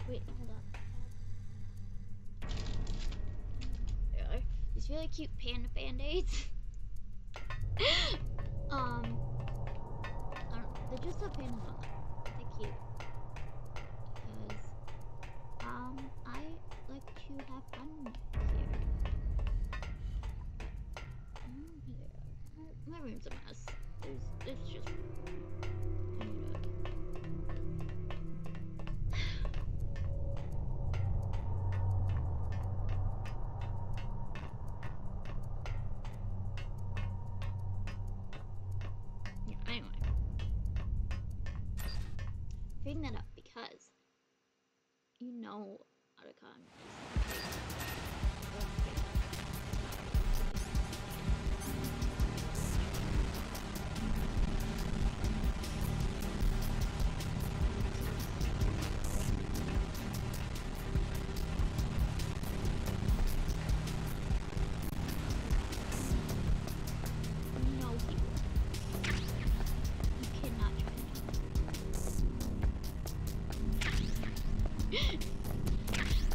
Wait, hold on. There are these really cute panda band-aids. They just have pandas on them. They're cute. Because, I like to have fun here. My room's a mess. It's just... Anyway, figuring that up because you know Otacon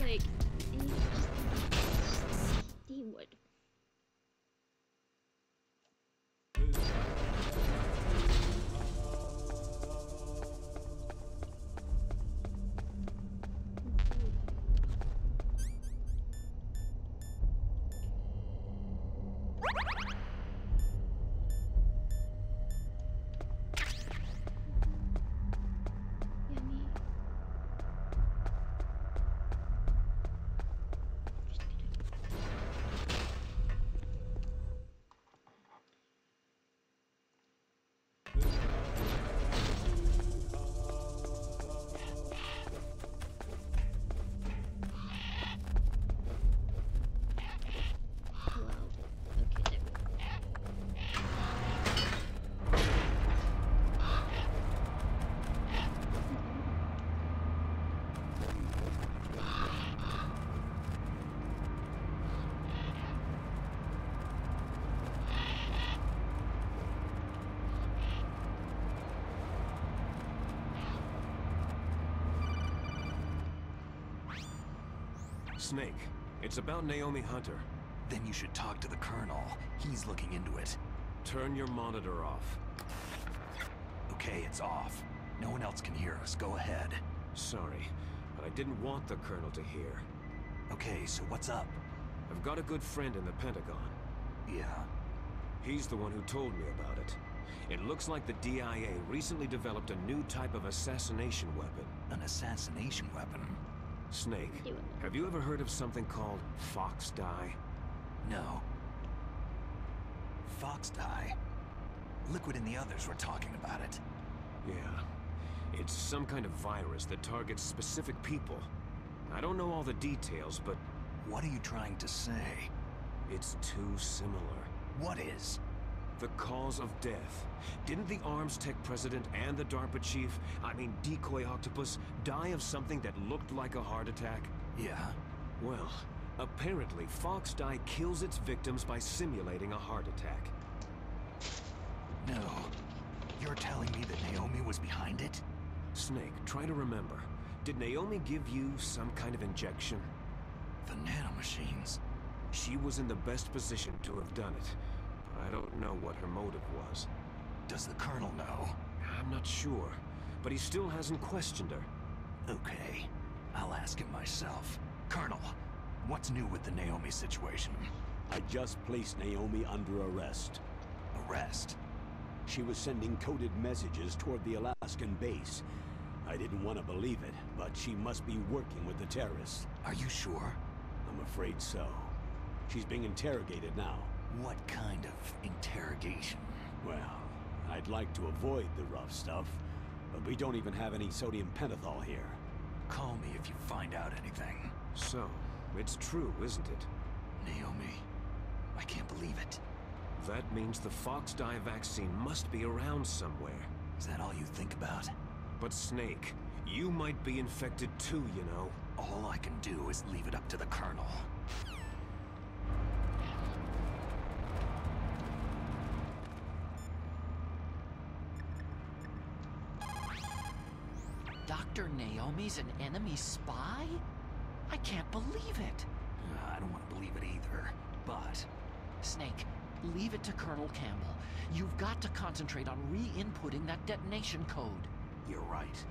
like, he would. Snake, it's about Naomi Hunter. Then you should talk to the Colonel. He's looking into it. Turn your monitor off. Okay, it's off. No one else can hear us. Go ahead. Sorry, but I didn't want the Colonel to hear. Okay, so what's up? I've got a good friend in the Pentagon. Yeah? He's the one who told me about it. It looks like the DIA recently developed a new type of assassination weapon. An assassination weapon? Snake, have you ever heard of something called Fox Dye? No. Fox Dye? Liquid and the others were talking about it. Yeah. It's some kind of virus that targets specific people. I don't know all the details, but... What are you trying to say? It's too similar. What is? The cause of death. Didn't the Arms Tech president and the DARPA chief, I mean Decoy Octopus, die of something that looked like a heart attack? Yeah. Well, apparently Fox Dye kills its victims by simulating a heart attack. No. You're telling me that Naomi was behind it? Snake, try to remember. Did Naomi give you some kind of injection? The nanomachines. She was in the best position to have done it. I don't know what her motive was. Does the Colonel know? I'm not sure, but he still hasn't questioned her. Okay, I'll ask him myself. Colonel, what's new with the Naomi situation? I just placed Naomi under arrest. Arrest? She was sending coded messages toward the Alaskan base. I didn't want to believe it, but she must be working with the terrorists. Are you sure? I'm afraid so. She's being interrogated now. What kind of interrogation? Well, I'd like to avoid the rough stuff, but we don't even have any sodium pentothal here. Call me if you find out anything. So, it's true, isn't it? Naomi, I can't believe it. That means the Fox Dye vaccine must be around somewhere. Is that all you think about? But Snake, you might be infected too, you know. All I can do is leave it up to the Colonel. Dr. Naomi's an enemy spy? I can't believe it. I don't want to believe it either, but... Snake, leave it to Colonel Campbell. You've got to concentrate on re-inputting that detonation code. You're right.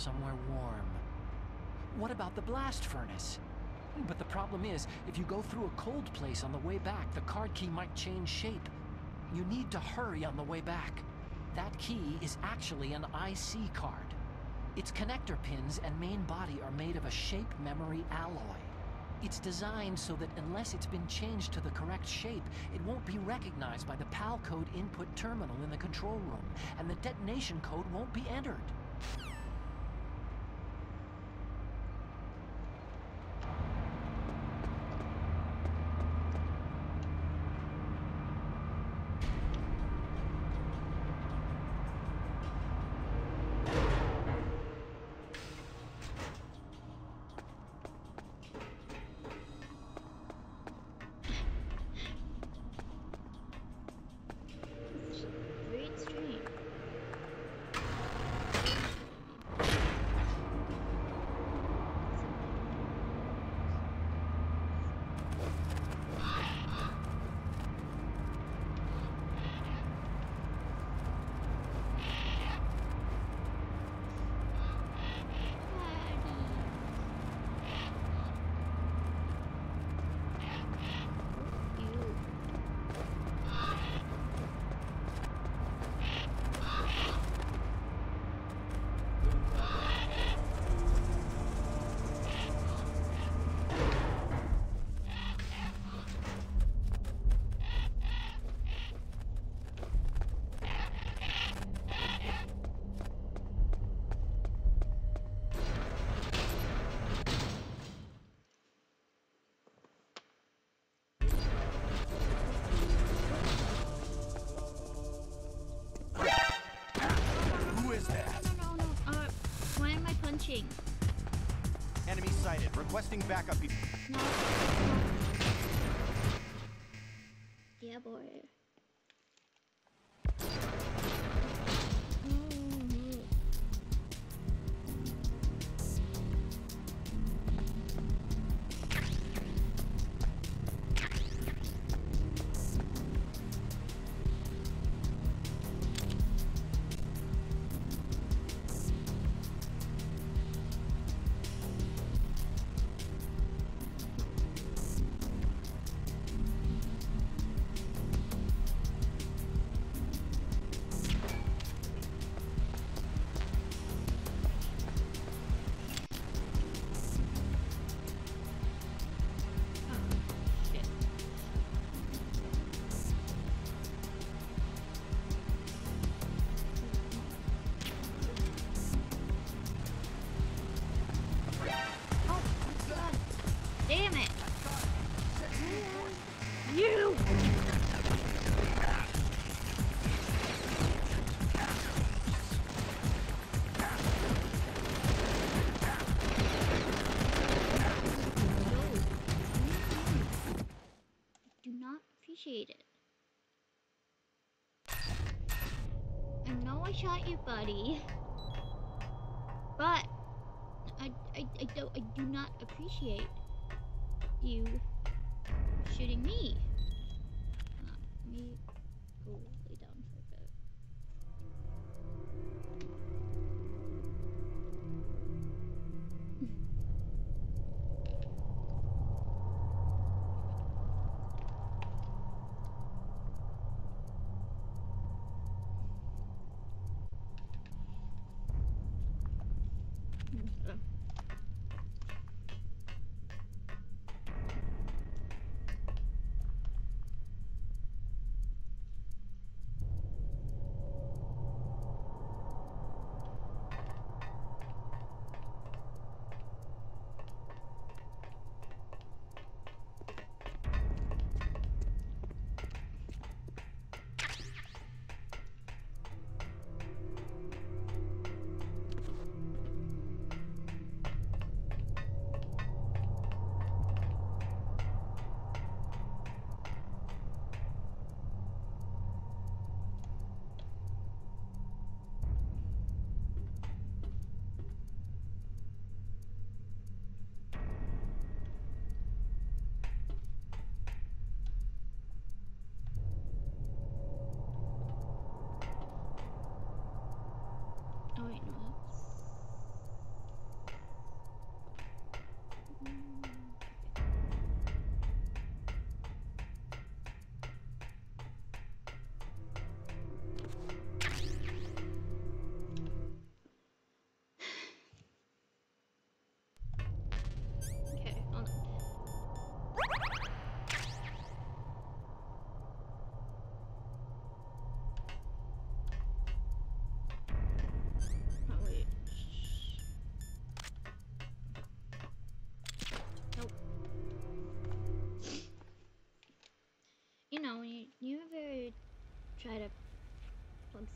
somewhere warm. What about the blast furnace? But the problem is, if you go through a cold place on the way back, the card key might change shape. You need to hurry on the way back. That key is actually an IC card. Its connector pins and main body are made of a shape memory alloy. It's designed so that unless it's been changed to the correct shape, it won't be recognized by the PAL code input terminal in the control room, and the detonation code won't be entered. Very extreme. Punching. Enemy sighted. Requesting backup. No. Yeah, boy. Damn it! You! Do not appreciate it. I know I shot you, buddy, but I do not appreciate you shooting me. Let me go lay down for a bit.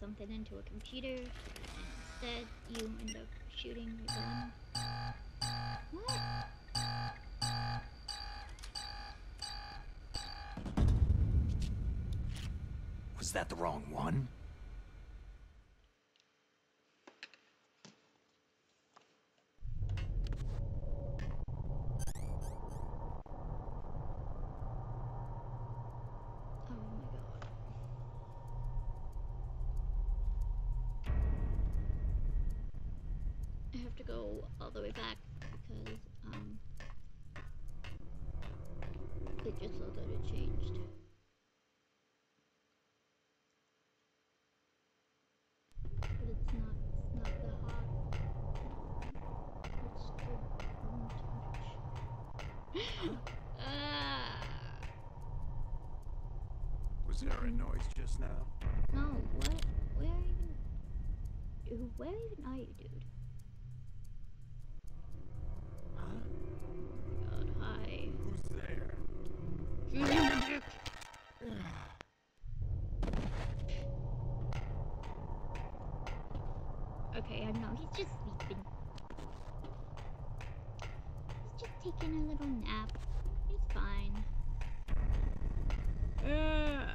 something into a computer, and instead you end up shooting your gun. What? Was that the wrong one? Oh my god. I have to go all the way back because, it just saw that it changed. But it's not the hot. It's the room temperature. Was there a noise just now? No, what? Where even are you, dude? Huh? Oh my god, hi. Who's there? Okay, I know, he's just sleeping. He's just taking a little nap. It's fine. Hi.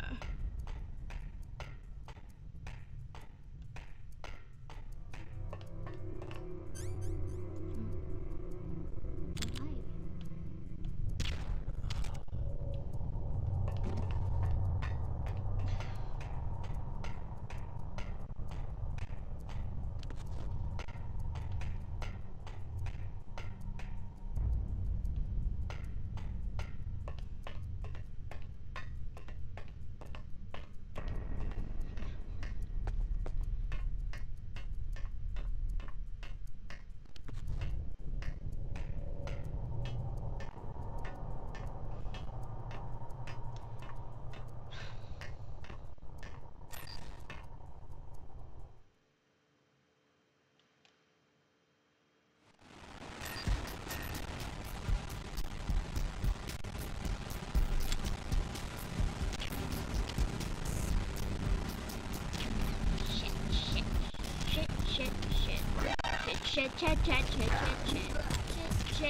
Shit.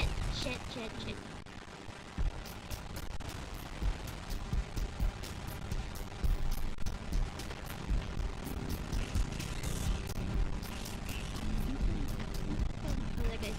Oh, that guy's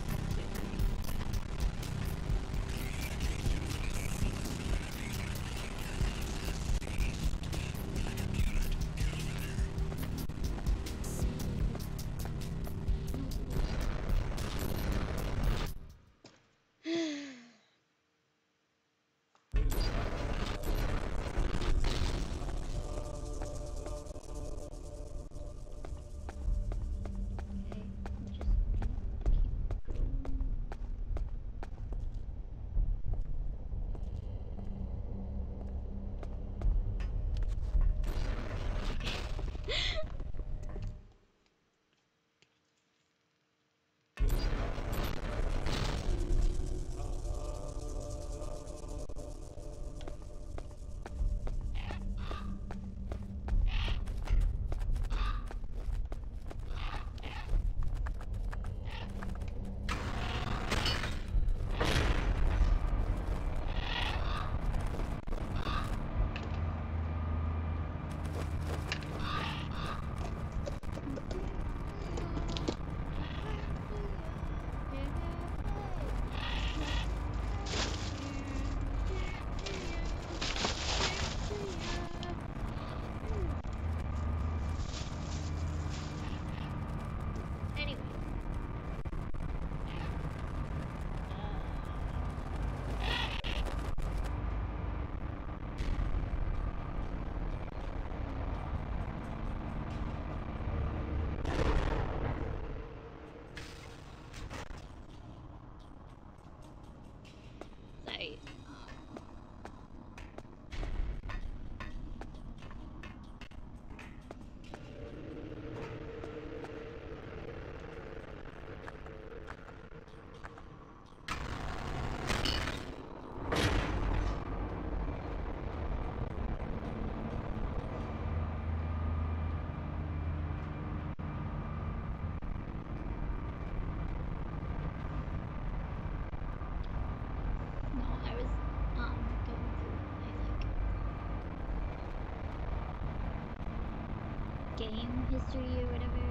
history or whatever.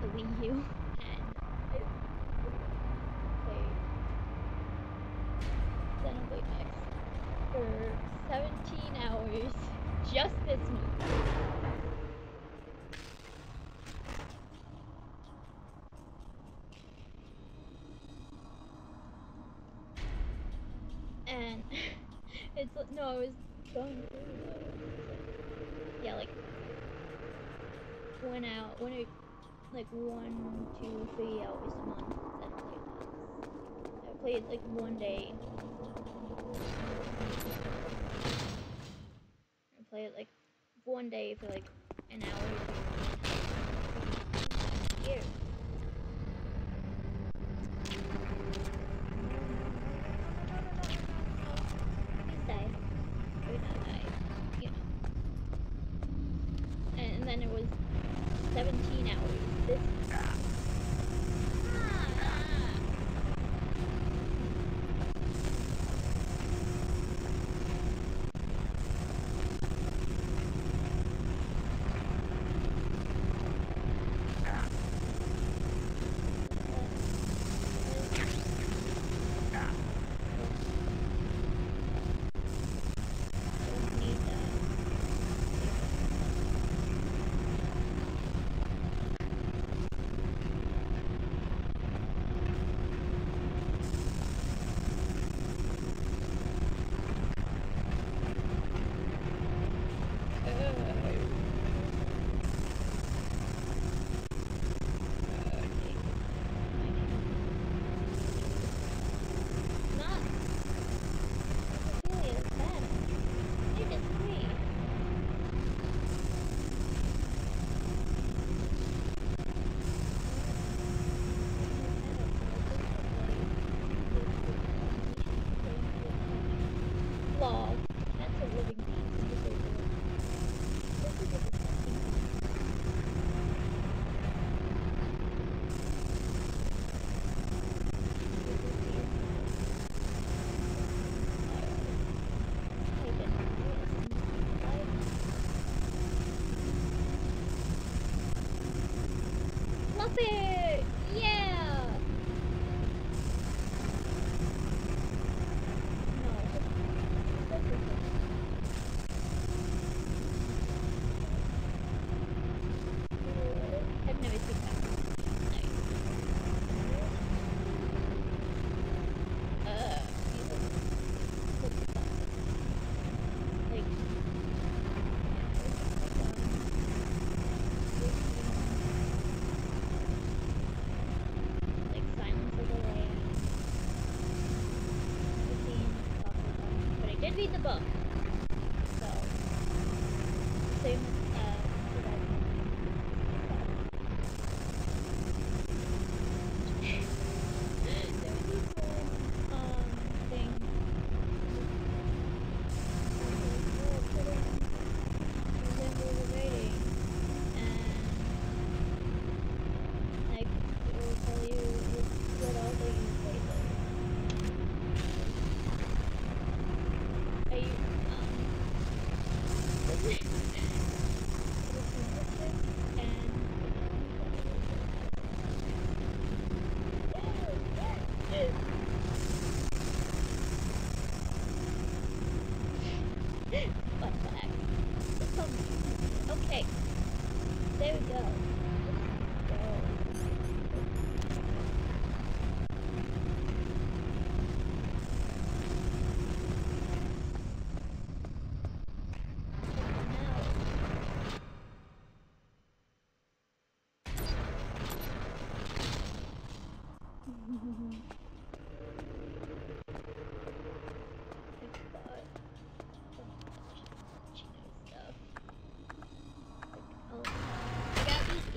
The Wii U, and I played Xenoblade X for 17 hours just this month. And it's no, I was going through yeah, like went out when it like 1, 2, 3 hours a month Xenoblade X. I played like one day. I played like one day for like an hour. Here. Please die. Or not die. You know. And then it was 17 hours. This. Fluffy! Yeah! I've never seen that. Nice. Like, Silence of the Lambs. But I did read the book. So, same with, there was this whole, thing. When we were writing, and like, it will tell you what all the places. Are you, Fun fact. Okay. There we go. I got these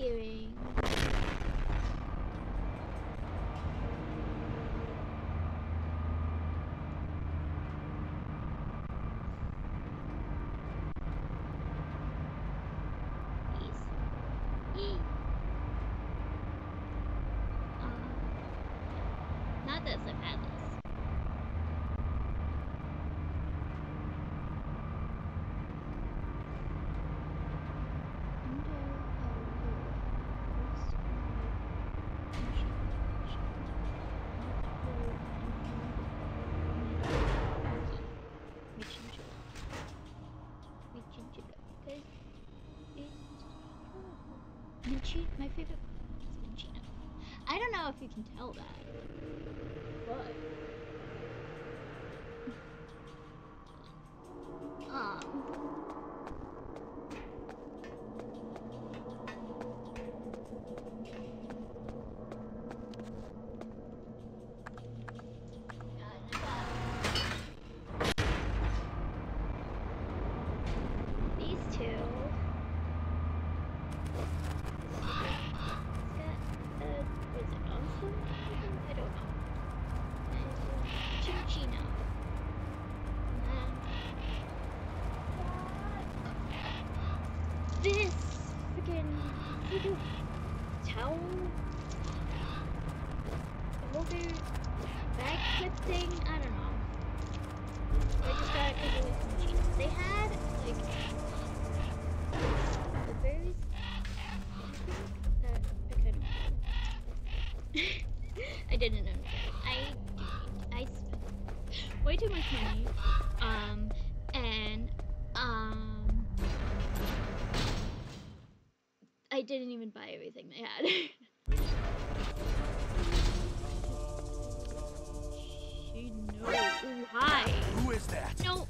My favorite is Minchino. I don't know if you can tell that, but these two. Was it awesome? I don't know. Chinchino. This freaking towel holder bag clip thing. I don't know. I just got it because it was Chinchino. They had like the berries. I didn't understand. I spent way too much money. And I didn't even buy everything they had. She knows. Ooh, hi. Who is that? No.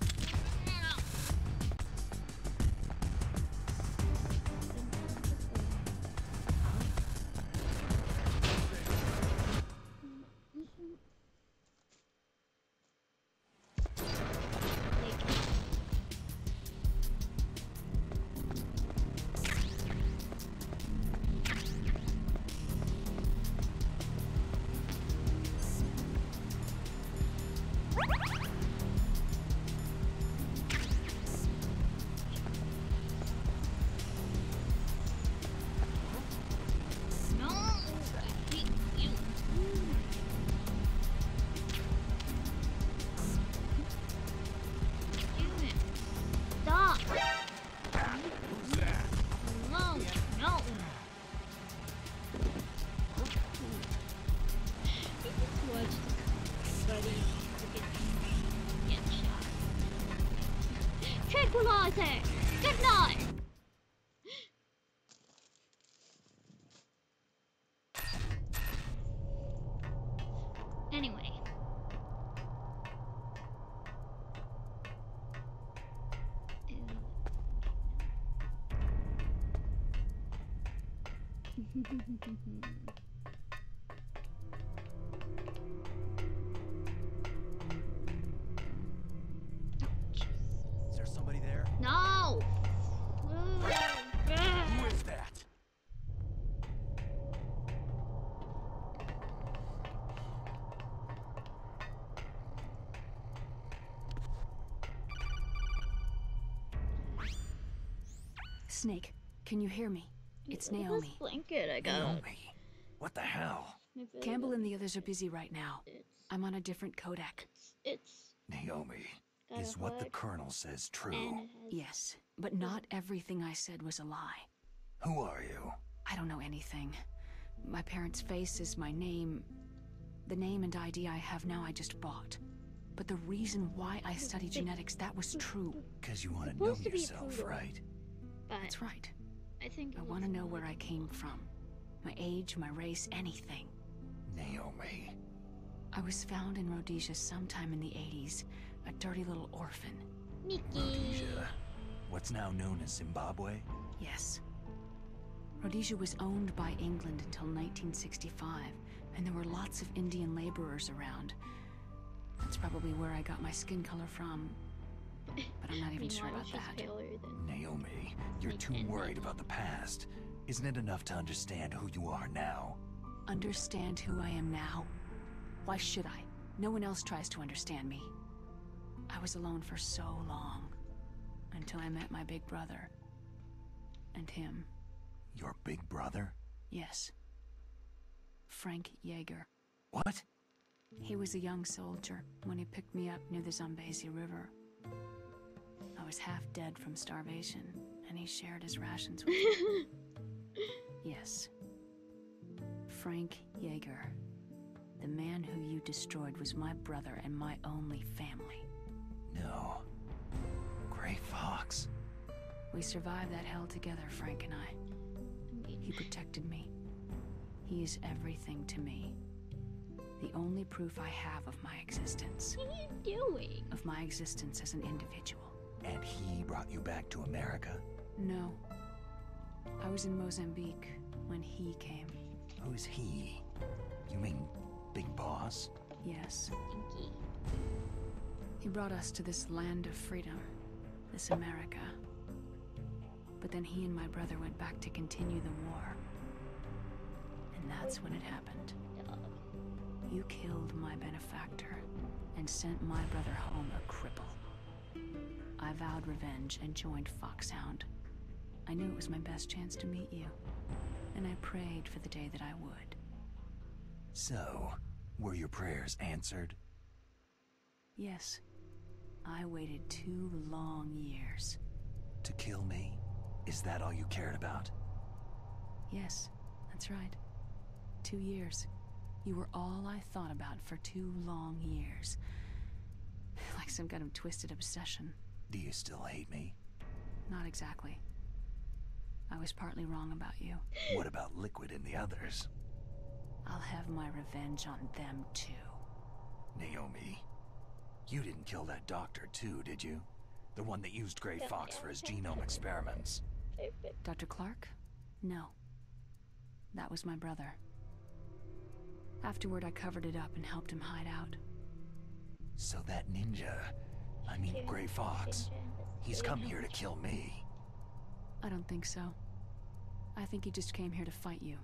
Tranquilizer! Good night! Anyway. Is there somebody there? No! Who is that? Snake, can you hear me? It's Look at Naomi. this blanket I got. Naomi. What the hell? Campbell and the others are busy right now. I'm on a different codec. It's Naomi, got is a what the hood, Colonel says true? and it has Yes, but not everything I said was a lie. Who are you? I don't know anything. My parents' face is my name. The name and ID I have now I just bought. But the reason why I studied genetics, that was true. Because you want to know Supposed to be yourself, poodle. right? but That's right. I think I want to know where I came from. My age, my race, anything. Naomi. I was found in Rhodesia sometime in the 80s. A dirty little orphan. Mickey. Rhodesia. What's now known as Zimbabwe? Yes. Rhodesia was owned by England until 1965, and there were lots of Indian laborers around. That's probably where I got my skin color from, but I'm not even sure Meanwhile, about she's that. paler than Naomi, you're Like too Ken worried Bennett. about the past. Isn't it enough to understand who you are now? Understand who I am now? Why should I? No one else tries to understand me. I was alone for so long, until I met my big brother. And him. Your big brother? Yes. Frank Yeager. What? He was a young soldier when he picked me up near the Zambezi River. I was half dead from starvation, and he shared his rations with me. Yes. Frank Yeager. The man who you destroyed was my brother and my only family. No. Gray Fox. We survived that hell together, Frank and I. I mean, He protected me. He is everything to me. The only proof I have of my existence. what are you doing? Of my existence as an individual. And he brought you back to America? No. I was in Mozambique when he came. Who's he? You mean Big Boss? Yes. Stinky. He brought us to this land of freedom. This America. But then he and my brother went back to continue the war. And that's when it happened. Dog. You killed my benefactor and sent my brother home a cripple. I vowed revenge and joined Foxhound. I knew it was my best chance to meet you, and I prayed for the day that I would. So, were your prayers answered? Yes. I waited 2 long years. To kill me? Is that all you cared about? Yes, that's right. 2 years. You were all I thought about for 2 long years. Like some kind of twisted obsession. Do you still hate me? Not exactly. I was partly wrong about you. What about Liquid and the others? I'll have my revenge on them too. Naomi, you didn't kill that doctor too, did you? The one that used Gray Fox for his genome experiments. Dr. Clark? No. That was my brother. Afterward, I covered it up and helped him hide out. So that ninja, I mean Gray Fox, he's come here to kill me. I don't think so. I think he just came here to fight you.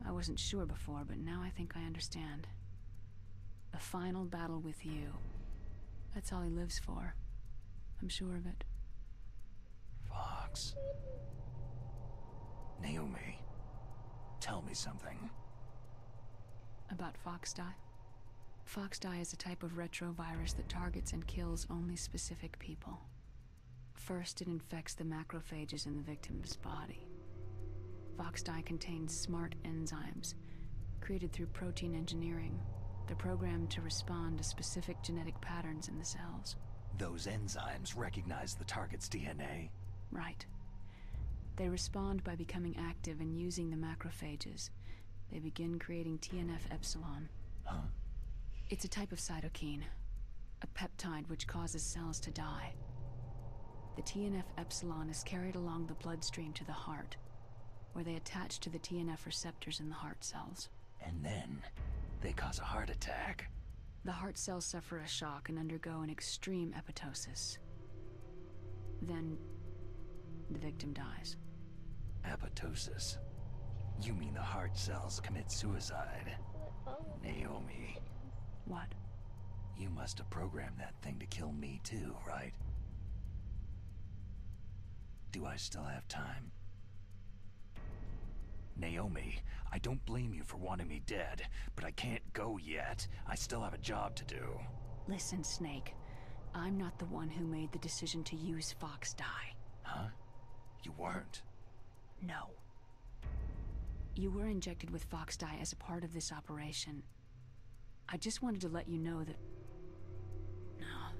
I wasn't sure before, but now I think I understand. A final battle with you. That's all he lives for. I'm sure of it. Fox. Naomi, tell me something. About Foxdie? Foxdie is a type of retrovirus that targets and kills only specific people. First, it infects the macrophages in the victim's body. Foxdie contains smart enzymes, created through protein engineering. They're programmed to respond to specific genetic patterns in the cells. Those enzymes recognize the target's DNA? Right. They respond by becoming active and using the macrophages. They begin creating TNF-epsilon. Huh? It's a type of cytokine, a peptide which causes cells to die. The TNF-epsilon is carried along the bloodstream to the heart, where they attach to the TNF receptors in the heart cells. And then, they cause a heart attack. The heart cells suffer a shock and undergo an extreme apoptosis. Then, the victim dies. Apoptosis? You mean the heart cells commit suicide? Naomi, What? you must have programmed that thing to kill me too, right? Do I still have time? Naomi, I don't blame you for wanting me dead, but I can't go yet. I still have a job to do. Listen, Snake. I'm not the one who made the decision to use Foxdie. Huh? You weren't. No. You were injected with Foxdie as a part of this operation. I just wanted to let you know that... No.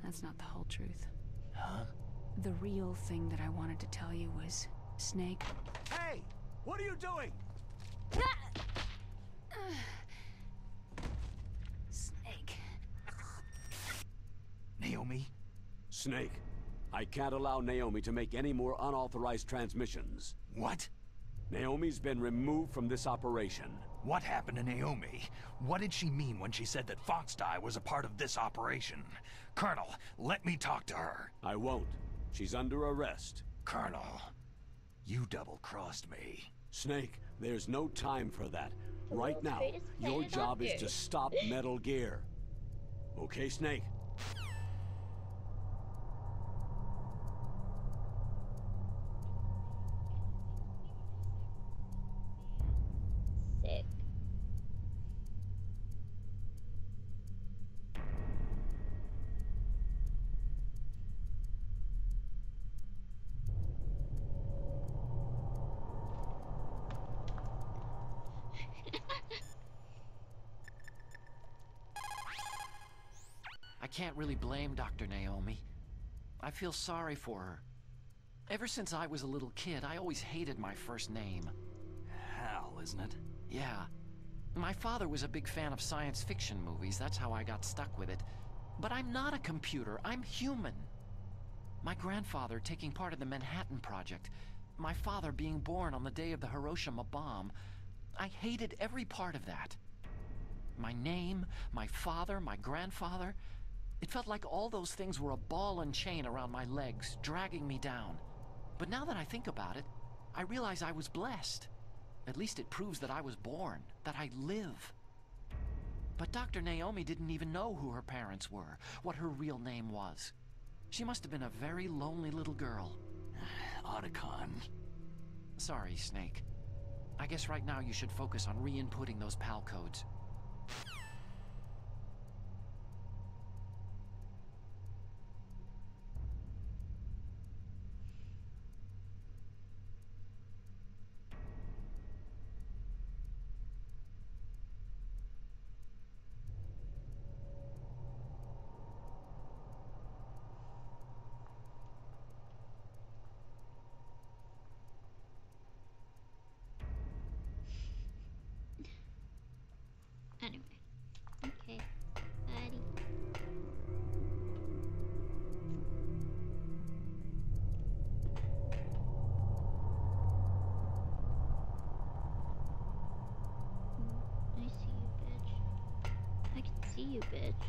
That's not the whole truth. Huh? The real thing that I wanted to tell you was... Snake... Hey! What are you doing? Snake... Naomi? Snake, I can't allow Naomi to make any more unauthorized transmissions. What? Naomi's been removed from this operation. What happened to Naomi? What did she mean when she said that Foxdie was a part of this operation? Colonel, let me talk to her. I won't. She's under arrest. Colonel, you double-crossed me. Snake, there's no time for that. The Right world's now, greatest your planet job on is to Earth. stop Metal Gear. Okay, Snake? Sick. can't really blame Dr. Naomi. I feel sorry for her. Ever since I was a little kid, I always hated my first name. Hal, isn't it? Yeah. My father was a big fan of science fiction movies. That's how I got stuck with it. But I'm not a computer. I'm human. My grandfather taking part in the Manhattan Project. My father being born on the day of the Hiroshima bomb. I hated every part of that. My name, my father, my grandfather. It felt like all those things were a ball and chain around my legs, dragging me down. But now that I think about it, I realize I was blessed. At least it proves that I was born, that I live. But Dr. Naomi didn't even know who her parents were, what her real name was. She must have been a very lonely little girl. Otacon. Sorry, Snake. I guess right now you should focus on re-inputting those PAL codes. Anyway. Okay. Buddy. I see you, bitch. I can see you, bitch.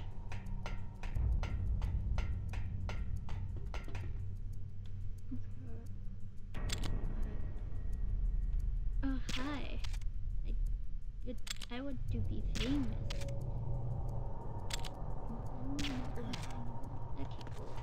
Oh, hi. I would to be famous. Okay, cool.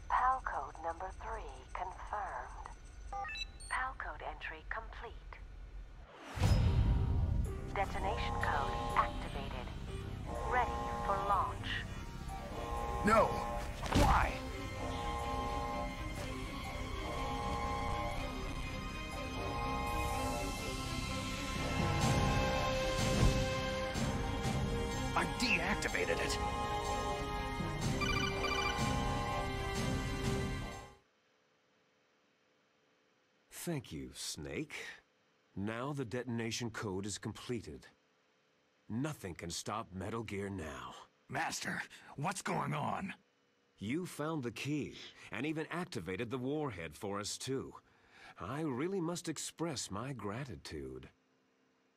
PAL code number 3 confirmed. PAL code entry complete. Detonation code activated. Ready for launch. No! Why? I deactivated it. Thank you, Snake. Now the detonation code is completed. Nothing can stop Metal Gear now. Master, what's going on? You found the key, and even activated the warhead for us too. I really must express my gratitude.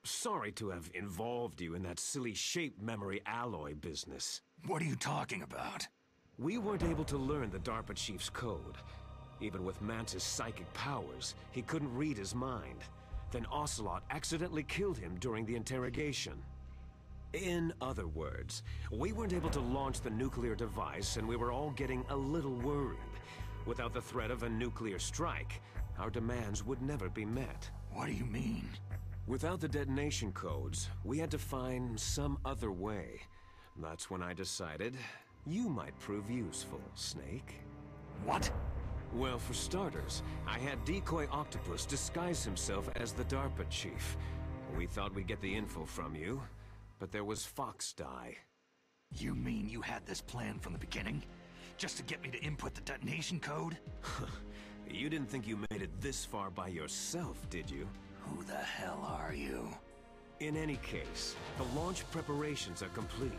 Sorry to have involved you in that silly shape memory alloy business. What are you talking about? We weren't able to learn the DARPA chief's code. Even with Mantis' psychic powers, he couldn't read his mind. Then Ocelot accidentally killed him during the interrogation. In other words, we weren't able to launch the nuclear device, and we were all getting a little worried. Without the threat of a nuclear strike, our demands would never be met. What do you mean? Without the detonation codes, we had to find some other way. That's when I decided you might prove useful, Snake. What? Well, for starters, I had Decoy Octopus disguise himself as the DARPA chief. We thought we'd get the info from you, but there was Fox Die. You mean you had this plan from the beginning? Just to get me to input the detonation code? You didn't think you made it this far by yourself, did you? Who the hell are you? In any case, the launch preparations are complete.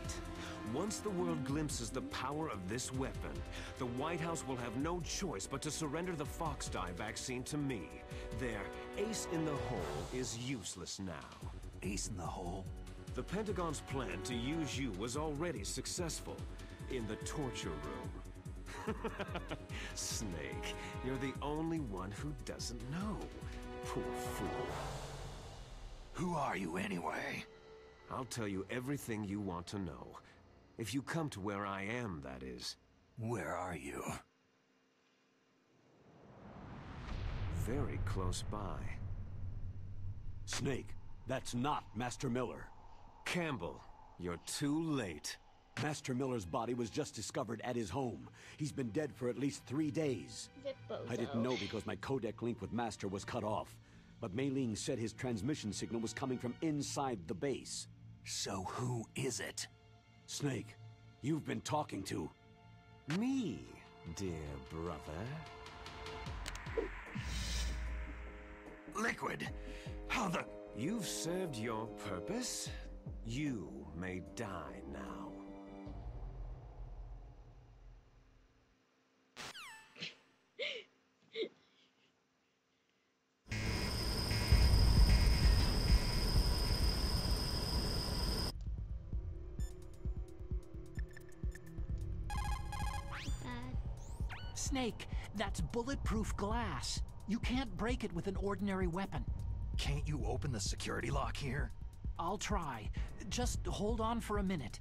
Once the world glimpses the power of this weapon, the White House will have no choice but to surrender the Fox Die vaccine to me. Their ace in the hole is useless now. Ace in the hole? The Pentagon's plan to use you was already successful. in the torture room. Snake, you're the only one who doesn't know. Poor fool. Who are you anyway? I'll tell you everything you want to know. If you come to where I am, that is. Where are you? Very close by. Snake, that's not Master Miller. Campbell, you're too late. Master Miller's body was just discovered at his home. He's been dead for at least 3 days. Zippozo. I didn't know because my codec link with Master was cut off. But Mei Ling said his transmission signal was coming from inside the base. So who is it? Snake, you've been talking to... Me, dear brother. Liquid! How the... You've served your purpose. You may die now. Snake, that's bulletproof glass. You can't break it with an ordinary weapon. Can't you open the security lock here? I'll try. Just hold on for a minute.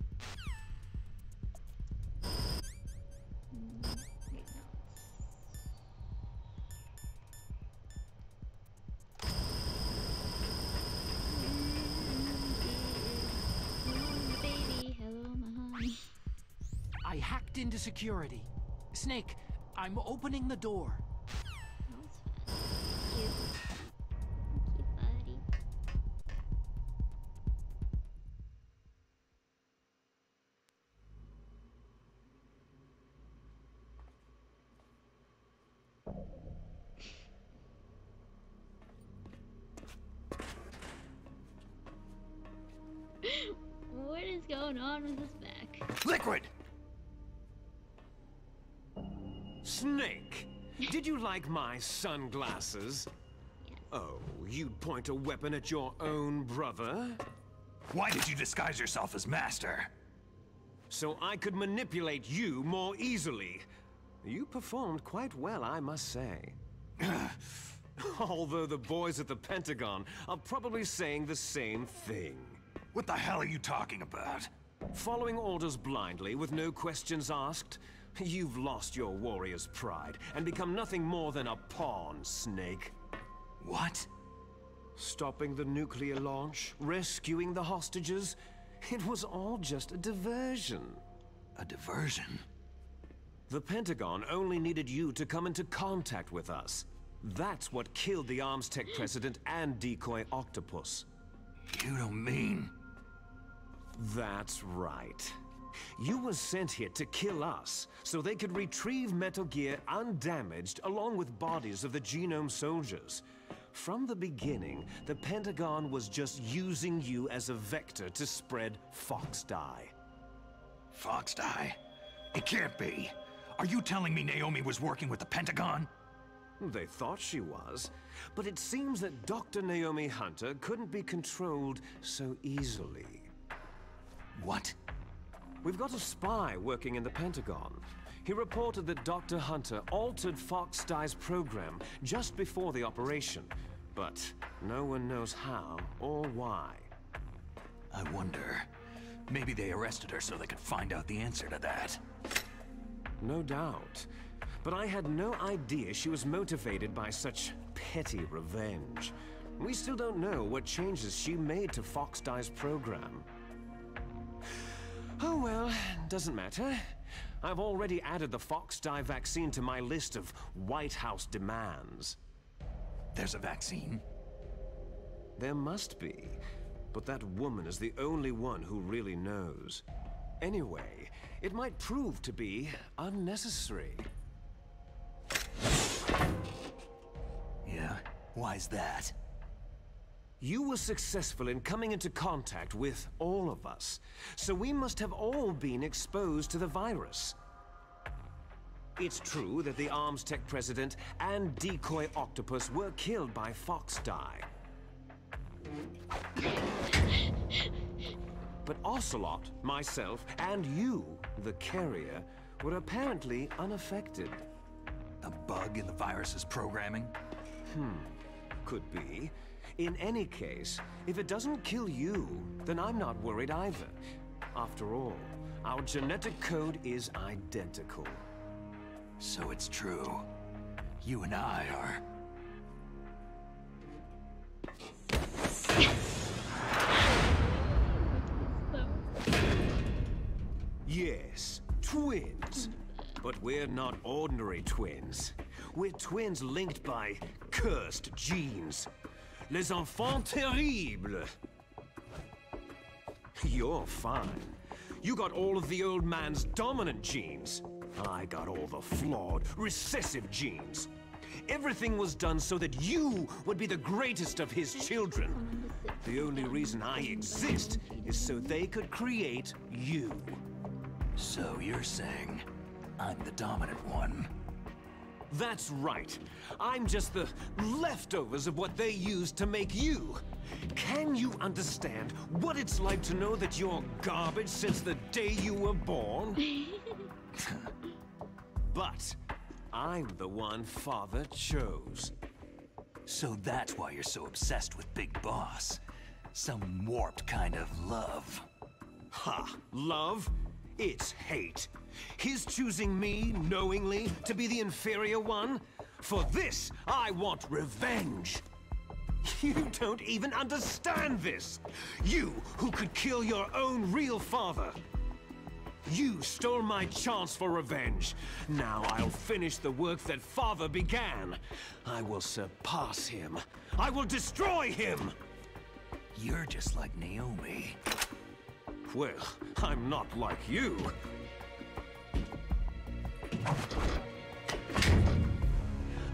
Baby, hello, my honey. I hacked into security. Snake, I'm opening the door. That was fast. Thank you. Thank you, buddy. What is going on with his back? Liquid! Snake! Did you like my sunglasses? Yes. Oh, you'd point a weapon at your own brother? Why did you disguise yourself as Master? So I could manipulate you more easily. You performed quite well, I must say. Although the boys at the Pentagon are probably saying the same thing. What the hell are you talking about? Following orders blindly with no questions asked? You've lost your warrior's pride and become nothing more than a pawn, Snake. What? Stopping the nuclear launch, rescuing the hostages, it was all just a diversion. A diversion? The Pentagon only needed you to come into contact with us. That's what killed the Armstech president and decoy Octopus. You don't mean... That's right. You were sent here to kill us, so they could retrieve Metal Gear undamaged along with bodies of the Genome soldiers. From the beginning, the Pentagon was just using you as a vector to spread Fox Die. Fox Die? It can't be. Are you telling me Naomi was working with the Pentagon? They thought she was, but it seems that Dr. Naomi Hunter couldn't be controlled so easily. What? We've got a spy working in the Pentagon. He reported that Dr. Hunter altered Fox Die's program just before the operation, but no one knows how or why. I wonder... maybe they arrested her so they could find out the answer to that. No doubt. But I had no idea she was motivated by such petty revenge. We still don't know what changes she made to Fox Die's program. Oh well, doesn't matter. I've already added the Fox Die vaccine to my list of White House demands. There's a vaccine? There must be, but that woman is the only one who really knows. Anyway, it might prove to be unnecessary. Yeah? Why's that? You were successful in coming into contact with all of us, so we must have all been exposed to the virus. It's true that the Armstech president and decoy Octopus were killed by Fox Die. But Ocelot, myself, and you, the carrier, were apparently unaffected. A bug in the virus's programming? Could be. In any case, if it doesn't kill you, then I'm not worried either. After all, our genetic code is identical. So it's true. You and I are... Yes, twins. But we're not ordinary twins. We're twins linked by cursed genes. Les enfants terribles. You're fine. You got all of the old man's dominant genes. I got all the flawed, recessive genes. Everything was done so that you would be the greatest of his children. The only reason I exist is so they could create you. So you're saying I'm the dominant one? That's right. I'm just the leftovers of what they used to make you. Can you understand what it's like to know that you're garbage since the day you were born? But I'm the one Father chose. So that's why you're so obsessed with Big Boss. Some warped kind of love. Ha! Love? It's hate. His choosing me, knowingly, to be the inferior one? For this, I want revenge. You don't even understand this. You, who could kill your own real father. You stole my chance for revenge. Now I'll finish the work that Father began. I will surpass him. I will destroy him! You're just like Naomi. Well, I'm not like you.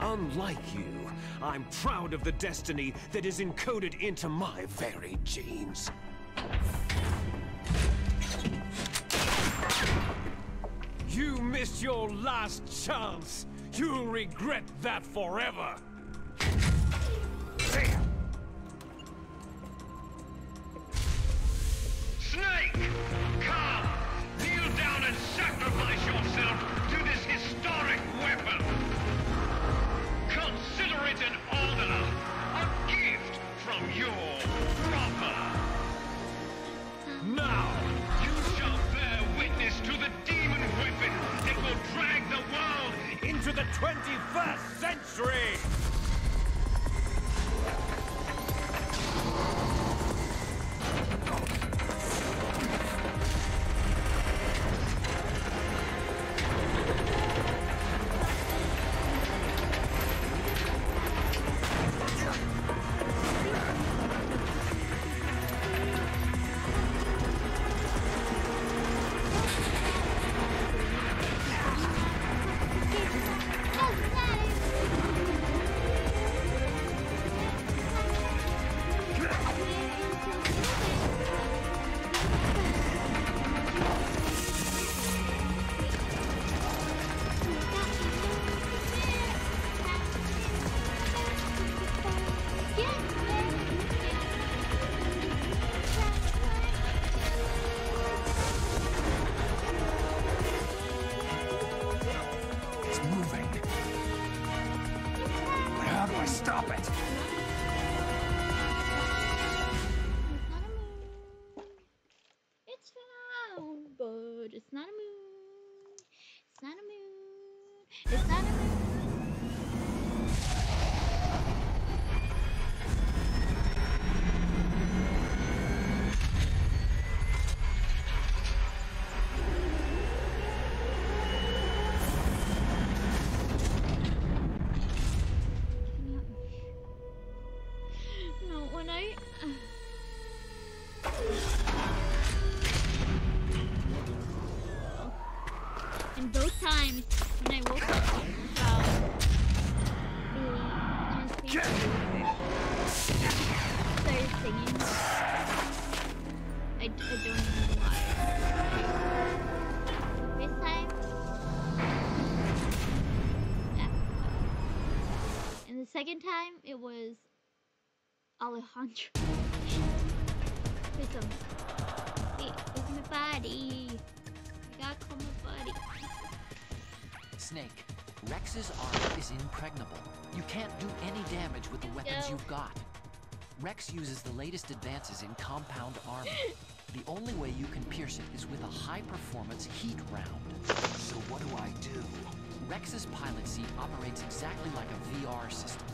Unlike you, I'm proud of the destiny that is encoded into my very genes. You missed your last chance. You'll regret that forever. Snake! Come! Kneel down and sacrifice yourself to this historic weapon! Consider it an honor, a gift from your brother! Now, you shall bear witness to the demon weapon that will drag the world into the 21st century! And both times when I woke up from started singing. I don't know why. This time, and the second time it was Alejandro. Wait, where's my body? I gotta call my buddy. Snake, Rex's armor is impregnable. You can't do any damage with the weapons you've got. Rex uses the latest advances in compound armor. The only way you can pierce it is with a high-performance heat round. So what do I do? Rex's pilot seat operates exactly like a VR system.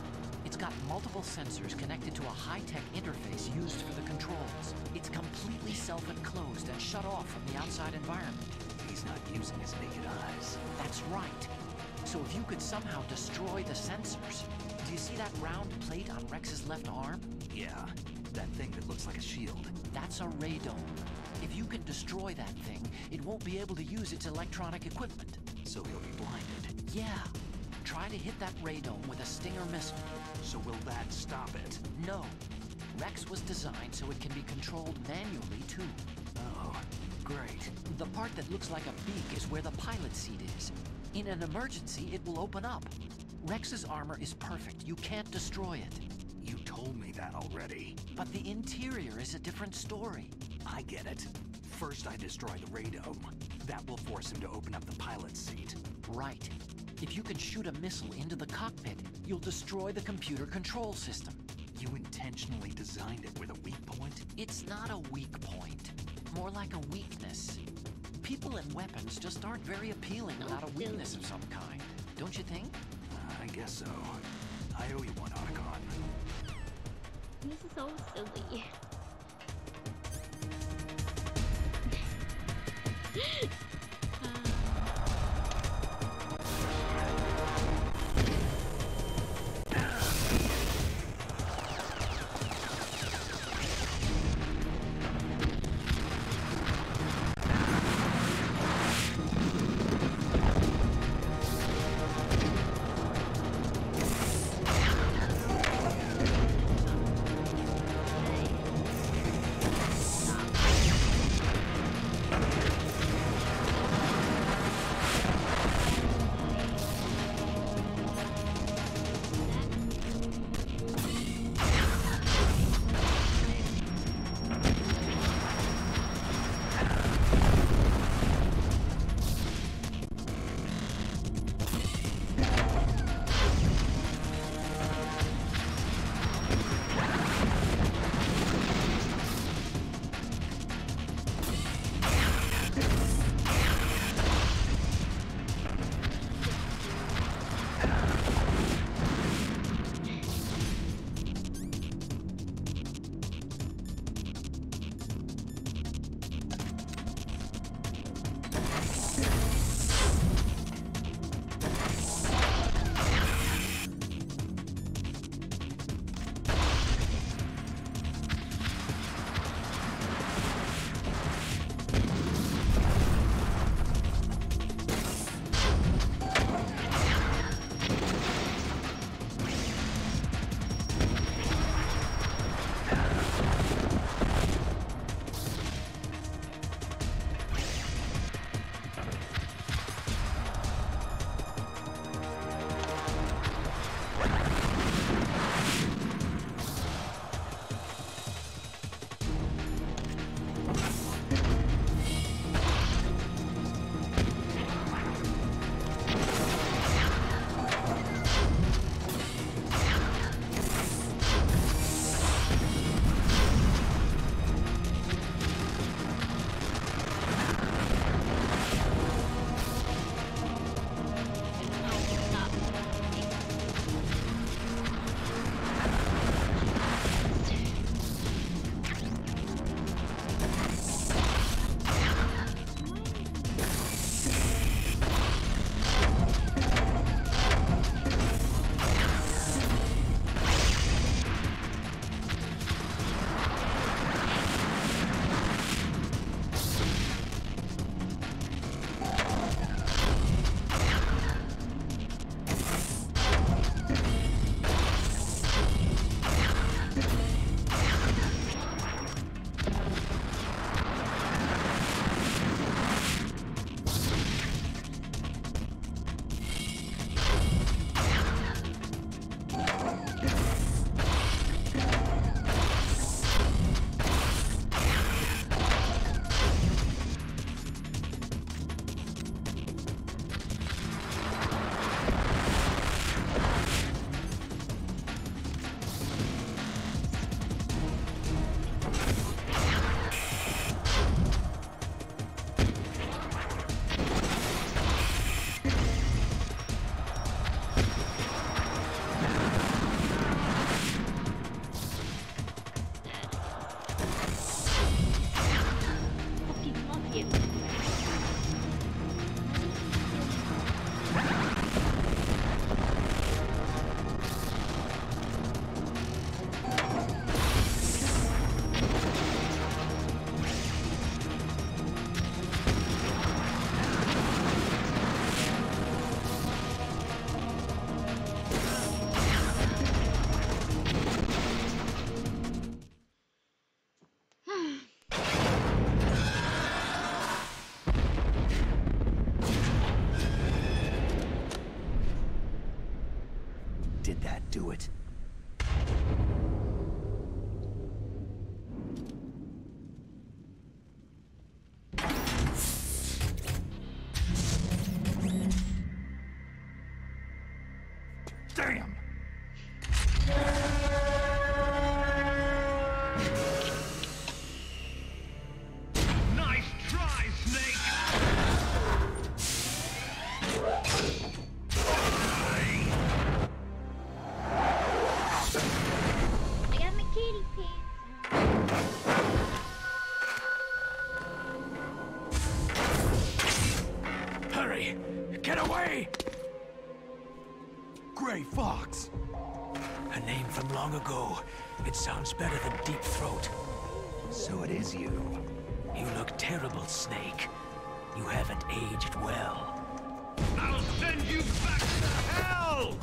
It's got multiple sensors connected to a high-tech interface used for the controls. It's completely self-enclosed and shut off from the outside environment. He's not using his naked eyes. That's right. So if you could somehow destroy the sensors... Do you see that round plate on Rex's left arm? Yeah, that thing that looks like a shield. That's a radome. If you can destroy that thing, it won't be able to use its electronic equipment. So he'll be blinded. Yeah. Try to hit that radome with a Stinger missile. So will that stop it? No. Rex was designed so it can be controlled manually, too. Oh, great. The part that looks like a beak is where the pilot seat is. In an emergency, it will open up. Rex's armor is perfect. You can't destroy it. You told me that already. But the interior is a different story. I get it. First I destroy the radome. That will force him to open up the pilot's seat. Right. If you can shoot a missile into the cockpit, you'll destroy the computer control system. You intentionally designed it with a weak point? It's not a weak point. More like a weakness. People and weapons just aren't very appealing without a weakness of some kind. Don't you think? I guess so. I owe you one, Otacon. This is so silly. do it. Damn! Nice try, Snake! I got my kitty pants on. Hurry! Get away! Gray Fox! A name from long ago. It sounds better than Deep Throat. So it is you. You look terrible, Snake. You haven't aged well. I'll send you back to hell!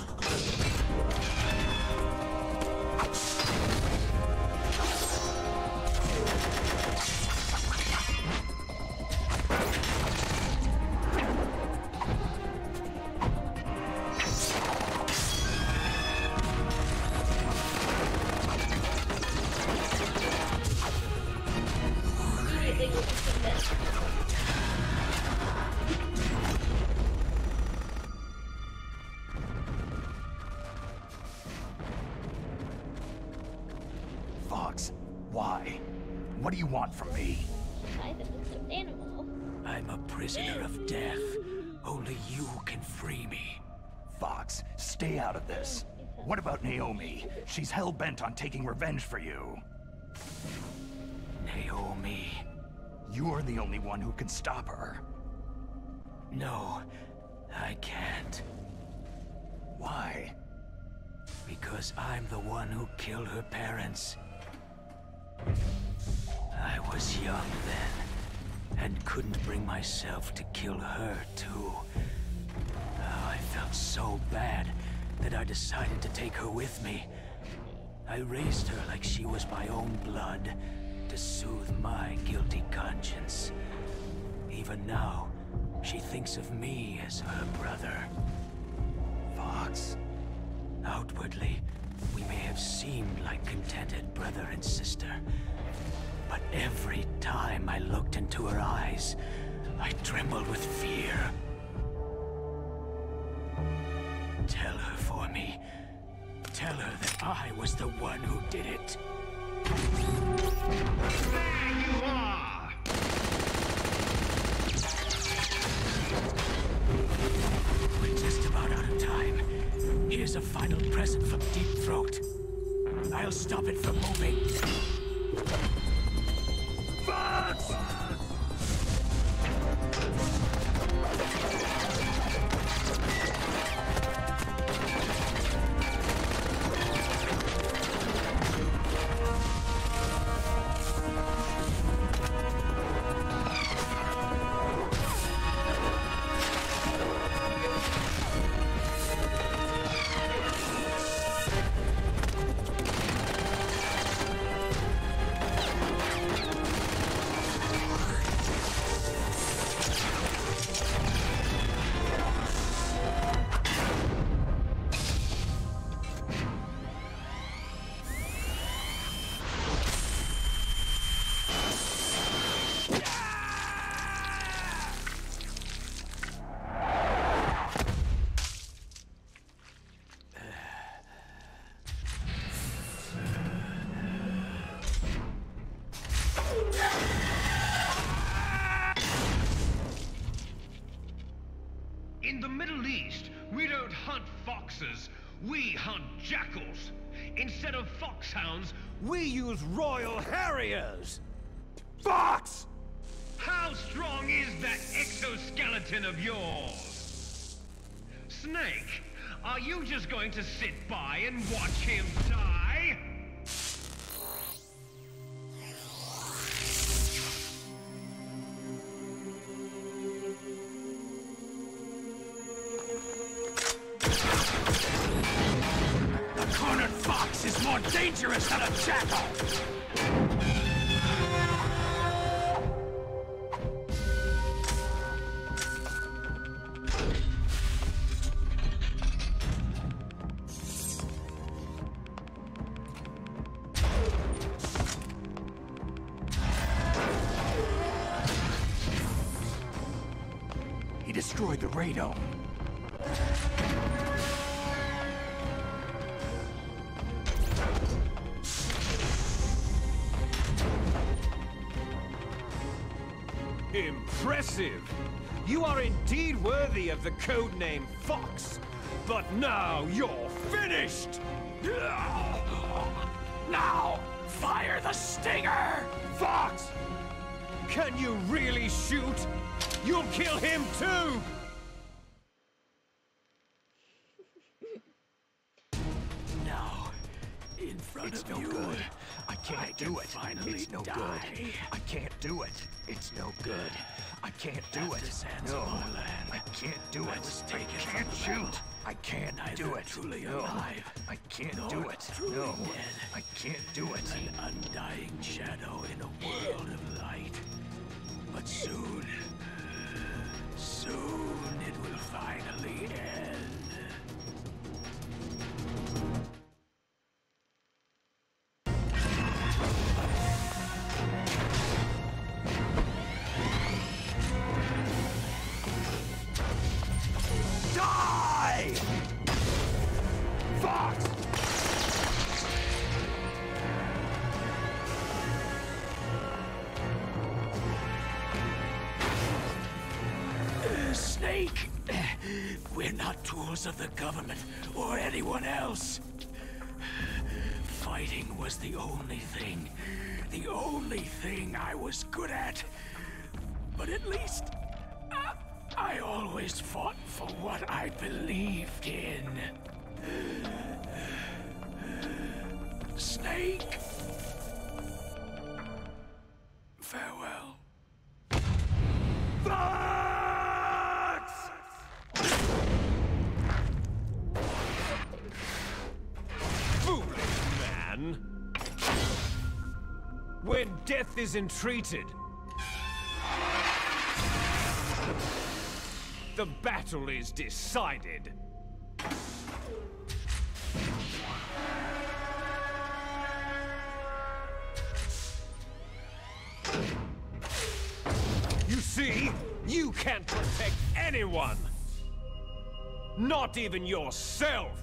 Fox, why? What do you want from me? I think it's an animal. I'm a prisoner of death. Only you can free me. Fox, stay out of this. What about Naomi? She's hell-bent on taking revenge for you. Naomi. You're the only one who can stop her. No, I can't. Why? Because I'm the one who killed her parents. I was young then, and couldn't bring myself to kill her, too. Oh, I felt so bad that I decided to take her with me. I raised her like she was my own blood, to soothe my guilty conscience. Even now, she thinks of me as her brother. Fox, outwardly, we may have seemed like contented brother and sister. But every time I looked into her eyes, I trembled with fear. Tell her for me. Tell her that I was the one who did it. There you are! We're just about out of time. Here's a final present from Deep Throat. I'll stop it from moving. Fox! In the Middle East, we don't hunt foxes, we hunt jackals. Instead of foxhounds, We use Royal Harriers! Fox! How strong is that exoskeleton of yours? Snake, are you just going to sit by and watch him die? A cornered fox is more dangerous than a jackal! destroyed the radome. Impressive! You are indeed worthy of the codename Fox. But now you're finished! Now, fire the stinger! Fox! Can you really shoot? You'll kill him too! Now, in front of you, good. I can't do it. Finally, It's no die. good. I can't do it. It's no good. I can't do it. No, I can't do it. I can't shoot. I can't do it. Truly No, alive, I can't nor do it. truly No, dead. I can't do it. An undying shadow in a world of light. But soon, soon it will finally end. Die! Fox! Snake! We're not tools of the government or anyone else. Fighting was the only thing I was good at. But at least, I always fought for what I believed in. Snake! Farewell. Fox! Foolish man! When death is entreated, the battle is decided. You see, you can't protect anyone. Not even yourself.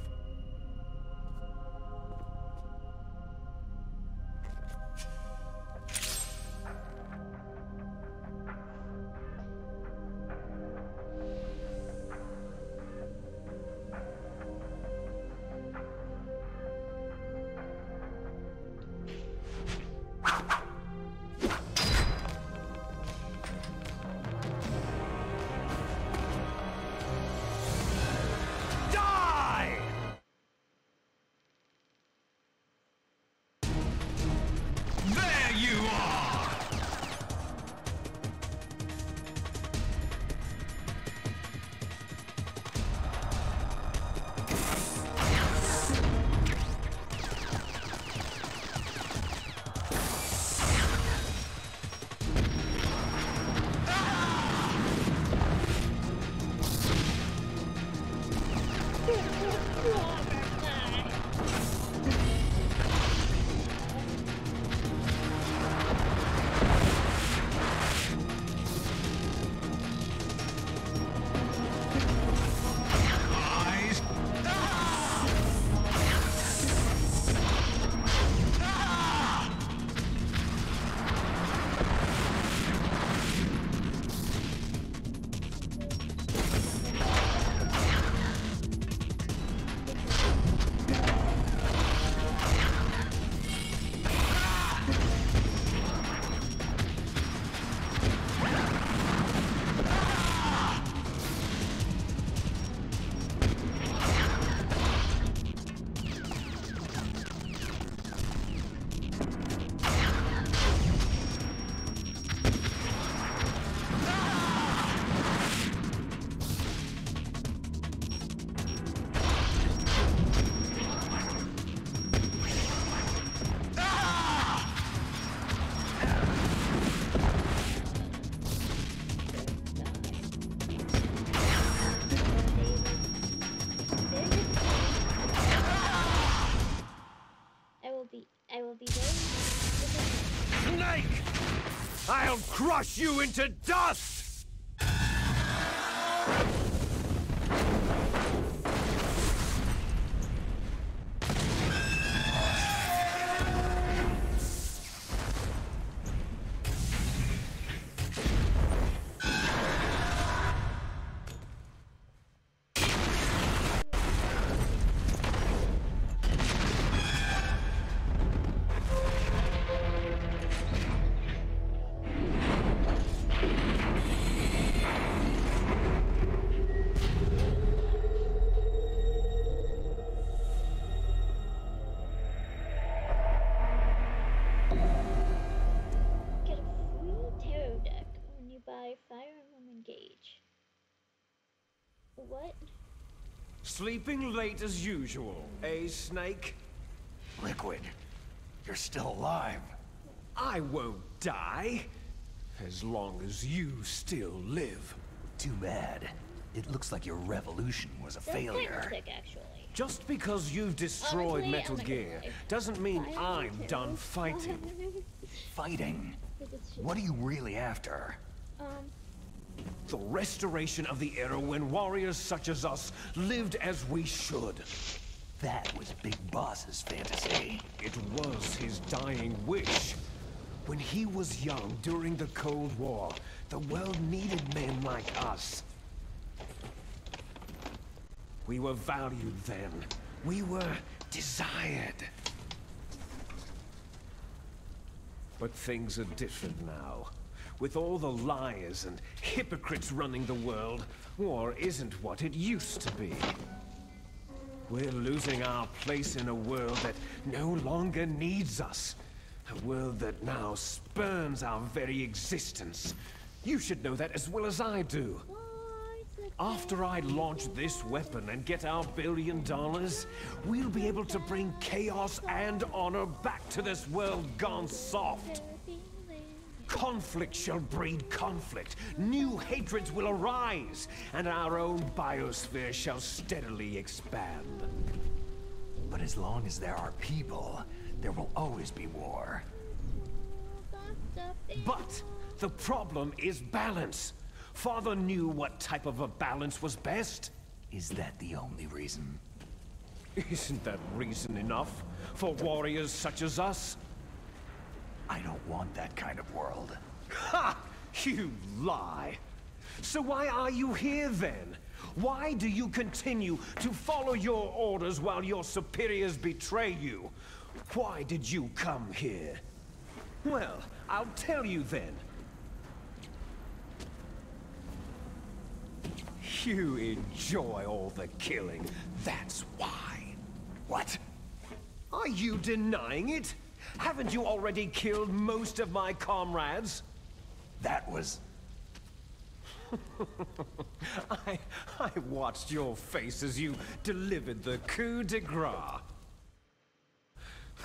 Die! There you are! Eyes. I will be very... Snake! I'll crush you into dust! Get a free tarot deck when you buy Fire Emblem Engage. What? Sleeping late as usual, eh, Snake? Liquid, you're still alive. I won't die. As long as you still live. Too bad. It looks like your revolution was a That's kind of failure. sick, actually. Just because you've destroyed Honestly, Metal I'm not gonna Gear lie. doesn't mean Fire I'm Emblem done Tarot. fighting. Fighting? Because it's just, What are you really after? The restoration of the era when warriors such as us lived as we should. That was Big Boss's fantasy. It was his dying wish. When he was young during the Cold War, the world needed men like us. We were valued then. We were desired. But things are different now. With all the liars and hypocrites running the world, war isn't what it used to be. We're losing our place in a world that no longer needs us. A world that now spurns our very existence. You should know that as well as I do. After I launch this weapon and get our $1 billion, we'll be able to bring chaos and honor back to this world gone soft. Conflict shall breed conflict. New hatreds will arise, and our own biosphere shall steadily expand. But as long as there are people, there will always be war. But the problem is balance. Father knew what type of a balance was best. Is that the only reason? Isn't that reason enough for warriors such as us? I don't want that kind of world. Ha! You lie! So why are you here then? Why do you continue to follow your orders while your superiors betray you? Why did you come here? Well, I'll tell you then. You enjoy all the killing, that's why. What? Are you denying it? Haven't you already killed most of my comrades? That was... I watched your face as you delivered the coup de grace.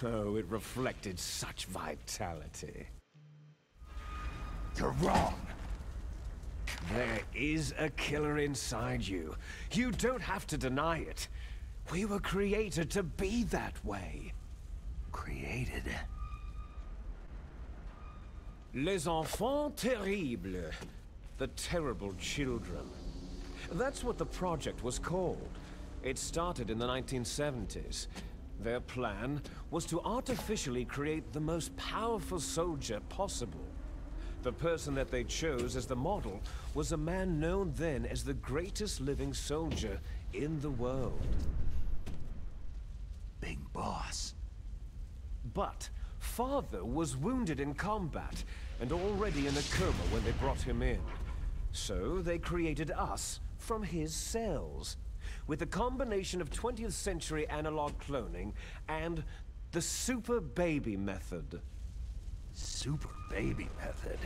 Oh, it reflected such vitality. You're wrong. There is a killer inside you. You don't have to deny it. We were created to be that way. Created? Les enfants terribles. The terrible children. That's what the project was called. It started in the 1970s. Their plan was to artificially create the most powerful soldier possible. The person that they chose as the model was a man known then as the greatest living soldier in the world. Big Boss. But Father was wounded in combat and already in a coma when they brought him in. So they created us from his cells, with a combination of 20th century analog cloning and the Super Baby method. Super Baby method?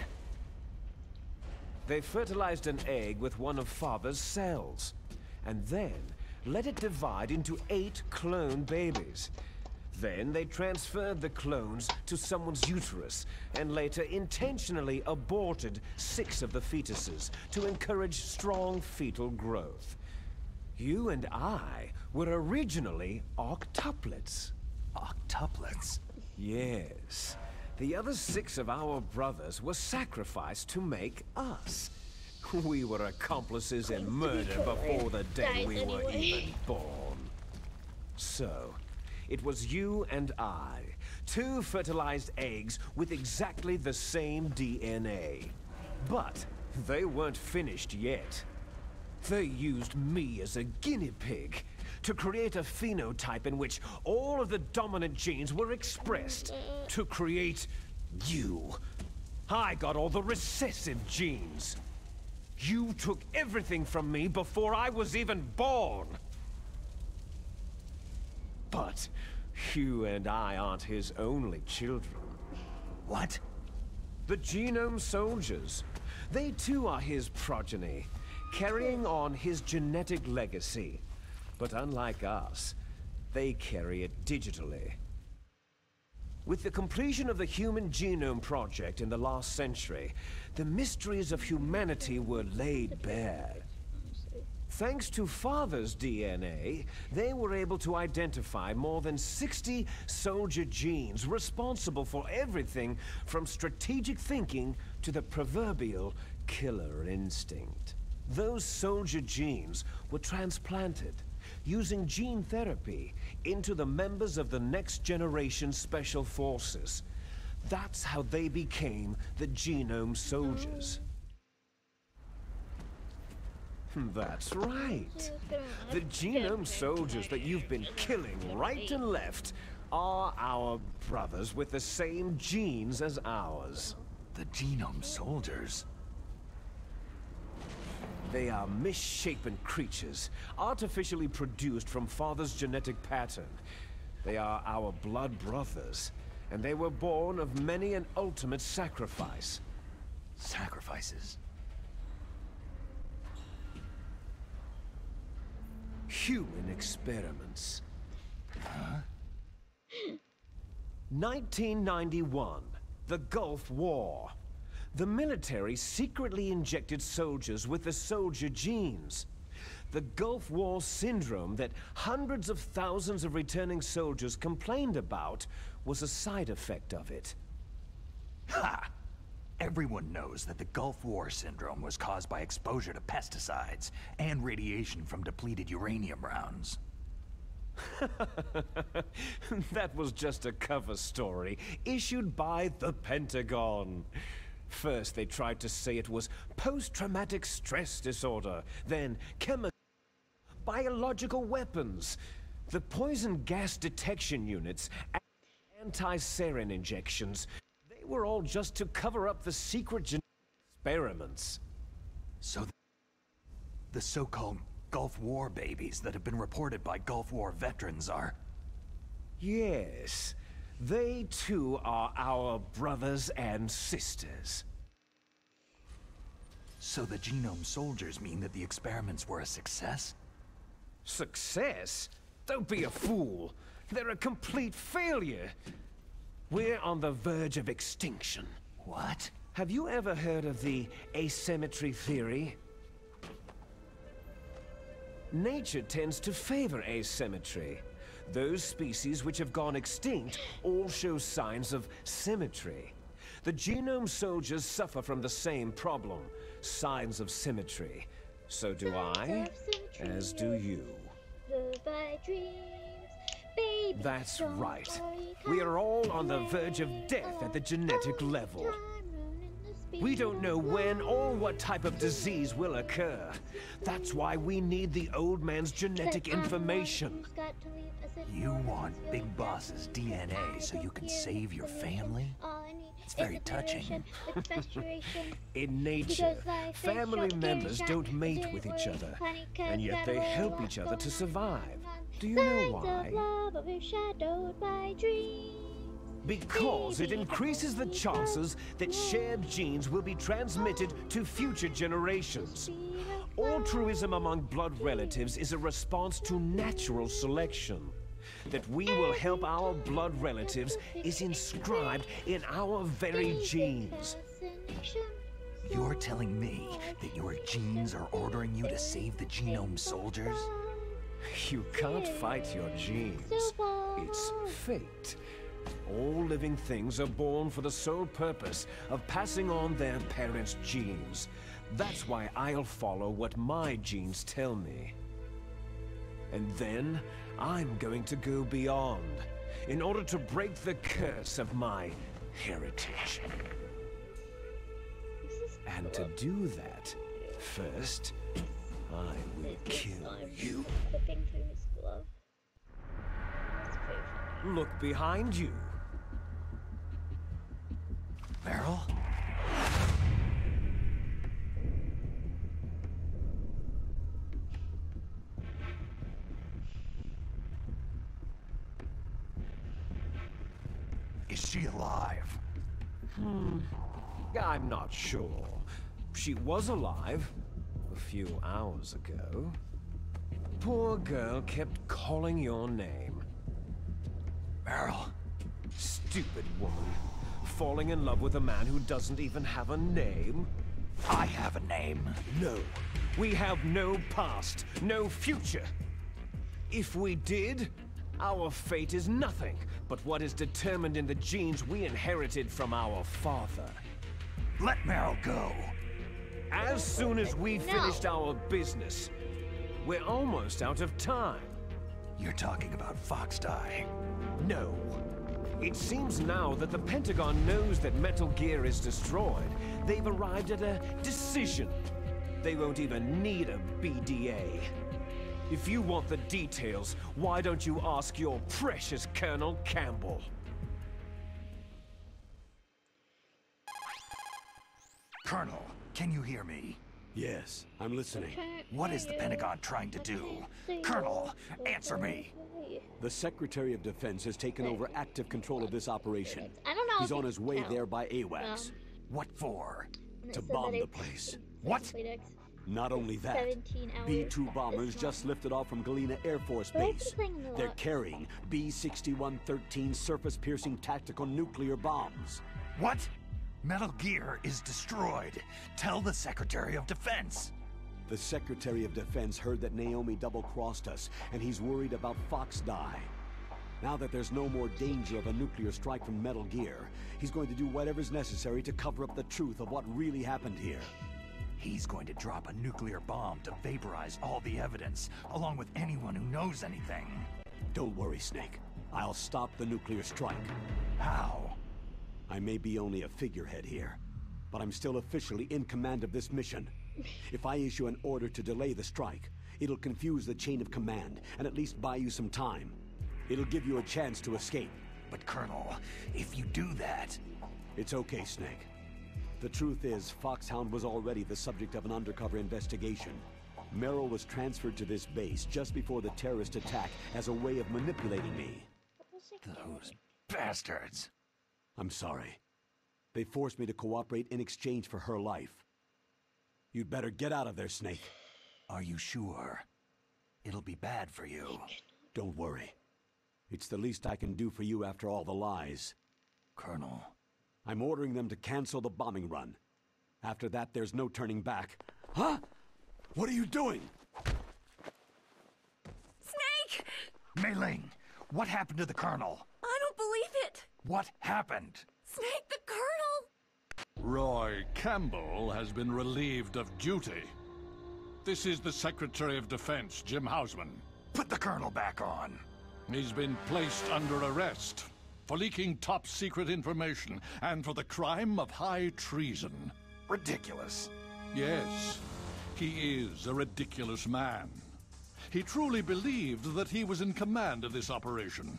They fertilized an egg with one of Father's cells, and then let it divide into 8 clone babies. Then they transferred the clones to someone's uterus, and later intentionally aborted 6 of the fetuses to encourage strong fetal growth. You and I were originally octuplets. Octuplets? Yes. The other 6 of our brothers were sacrificed to make us. We were accomplices in murder before the day we were even born. So, it was you and I, two fertilized eggs with exactly the same DNA. But they weren't finished yet. They used me as a guinea pig to create a phenotype in which all of the dominant genes were expressed to create you. I got all the recessive genes. You took everything from me before I was even born. But you and I aren't his only children. What? The Genome Soldiers. They too are his progeny, carrying on his genetic legacy. But unlike us, they carry it digitally. With the completion of the Human Genome Project in the last century, the mysteries of humanity were laid bare. Thanks to Father's DNA, they were able to identify more than 60 soldier genes responsible for everything from strategic thinking to the proverbial killer instinct. Those soldier genes were transplanted using gene therapy into the members of the Next Generation Special Forces. That's how they became the Genome Soldiers. That's right. The Genome Soldiers that you've been killing right and left are our brothers with the same genes as ours. The Genome Soldiers? They are misshapen creatures, artificially produced from Father's genetic pattern. They are our blood brothers, and they were born of many an ultimate sacrifice. Sacrifices? Human experiments. Huh? 1991, the Gulf War. The military secretly injected soldiers with the soldier genes. The Gulf War syndrome that hundreds of thousands of returning soldiers complained about was a side effect of it. Ha! Everyone knows that the Gulf War syndrome was caused by exposure to pesticides and radiation from depleted uranium rounds. That was just a cover story issued by the Pentagon. First, they tried to say it was post-traumatic stress disorder, then biological weapons, the poison gas detection units, and anti-sarin injections. They were all just to cover up the secret genetic experiments. So the so-called Gulf War babies that have been reported by Gulf War veterans are... Yes. They too are our brothers and sisters. So the Genome Soldiers mean that the experiments were a success? Success? Don't be a fool. They're a complete failure. We're on the verge of extinction. What? Have you ever heard of the asymmetry theory? Nature tends to favor asymmetry. Those species which have gone extinct all show signs of symmetry. The Genome Soldiers suffer from the same problem, signs of symmetry. So do I, as do you. That's right. We are all on the verge of death at the genetic level. We don't know when or what type of disease will occur. That's why we need the old man's genetic information. You want Big Boss's DNA so you can save your family? It's very touching. In nature, family members don't mate with each other, and yet they help each other to survive. Do you know why? Because it increases the chances that shared genes will be transmitted to future generations. Altruism among blood relatives is a response to natural selection. That we will help our blood relatives is inscribed in our very genes. You're telling me that your genes are ordering you to save the Genome Soldiers? You can't fight your genes. It's fate. All living things are born for the sole purpose of passing on their parents' genes. That's why I'll follow what my genes tell me. And then, I'm going to go beyond, in order to break the curse of my heritage. And to do that, first, I will kill you. Flipping through his glove. That's very funny. Look behind you. Meryl? Is she alive? I'm not sure. She was alive a few hours ago. Poor girl kept calling your name. Meryl? Stupid woman. Falling in love with a man who doesn't even have a name? I have a name. No. We have no past, no future. If we did, our fate is nothing but what is determined in the genes we inherited from our father. Let Meryl go. As soon as we finished our business, we're almost out of time. You're talking about Foxdie. No. It seems now that the Pentagon knows that Metal Gear is destroyed. They've arrived at a decision. They won't even need a BDA. If you want the details, why don't you ask your precious Colonel Campbell? Colonel, can you hear me? Yes, I'm listening. What is the Pentagon trying to do? Colonel, answer me. The Secretary of Defense has taken over active control of this operation. I don't know. He's on his way there by AWACS. What for? To bomb the place. What? Not only that, B-2 bombers just lifted off from Galena Air Force Base. They're carrying B-6113 surface-piercing tactical nuclear bombs. What? Metal Gear is destroyed. Tell the Secretary of Defense. The Secretary of Defense heard that Naomi double-crossed us, and he's worried about Foxdie. Now that there's no more danger of a nuclear strike from Metal Gear, he's going to do whatever's necessary to cover up the truth of what really happened here. He's going to drop a nuclear bomb to vaporize all the evidence, along with anyone who knows anything. Don't worry, Snake. I'll stop the nuclear strike. How? I may be only a figurehead here, but I'm still officially in command of this mission. If I issue an order to delay the strike, it'll confuse the chain of command and at least buy you some time. It'll give you a chance to escape. But Colonel, if you do that... It's okay, Snake. The truth is, Foxhound was already the subject of an undercover investigation. Meryl was transferred to this base just before the terrorist attack as a way of manipulating me. Those bastards. I'm sorry. They forced me to cooperate in exchange for her life. You'd better get out of there, Snake. Are you sure? It'll be bad for you. Don't worry. It's the least I can do for you after all the lies. Colonel. I'm ordering them to cancel the bombing run. After that, there's no turning back. Huh? What are you doing? Snake! Mei Ling, what happened to the Colonel? I don't believe it! What happened? Snake, the Colonel! Roy Campbell has been relieved of duty. This is the Secretary of Defense, Jim Hausman. Put the Colonel back on. He's been placed under arrest for leaking top-secret information and for the crime of high treason. Ridiculous. Yes, he is a ridiculous man. He truly believed that he was in command of this operation.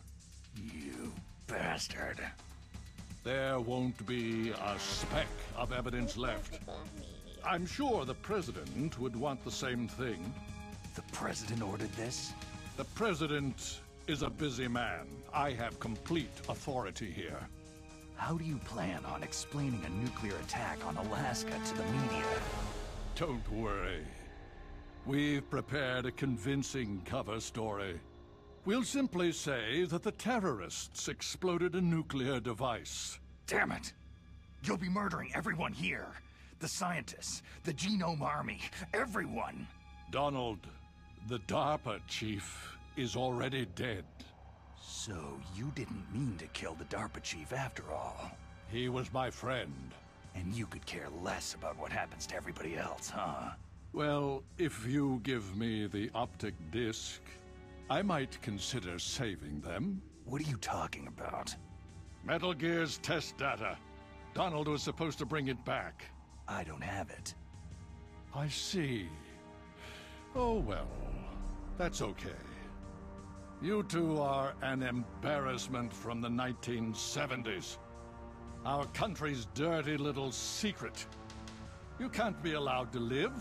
You bastard. There won't be a speck of evidence left. I'm sure the President would want the same thing. The President ordered this? The President is a busy man. I have complete authority here. How do you plan on explaining a nuclear attack on Alaska to the media? Don't worry. We've prepared a convincing cover story. We'll simply say that the terrorists exploded a nuclear device. Damn it! You'll be murdering everyone here. The scientists, the Genome Army, everyone. Donald, the DARPA chief is already dead. So you didn't mean to kill the DARPA chief after all. He was my friend. And you could care less about what happens to everybody else, huh? Well, if you give me the optic disc, I might consider saving them. What are you talking about? Metal Gear's test data. Donald was supposed to bring it back. I don't have it. I see. Oh well, that's okay. You two are an embarrassment from the 1970s. Our country's dirty little secret. You can't be allowed to live.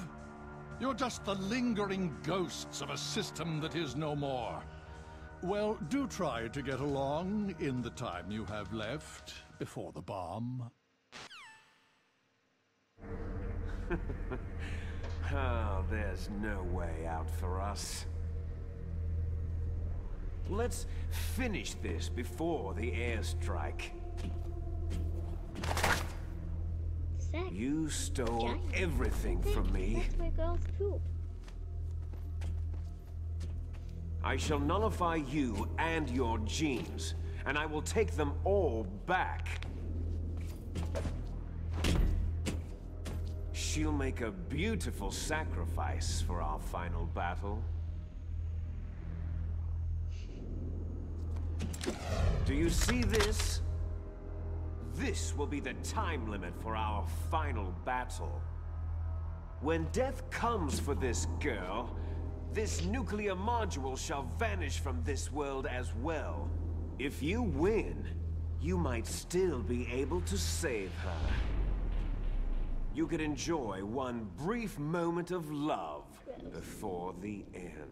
You're just the lingering ghosts of a system that is no more. Well, do try to get along in the time you have left before the bomb. Oh, there's no way out for us. Let's finish this before the airstrike. Sex. You stole Giant. everything Sex. from me. That's where girls poop. I shall nullify you and your genes, and I will take them all back. She'll make a beautiful sacrifice for our final battle. Do you see this? This will be the time limit for our final battle. When death comes for this girl, this nuclear module shall vanish from this world as well. If you win, you might still be able to save her. You could enjoy one brief moment of love before the end.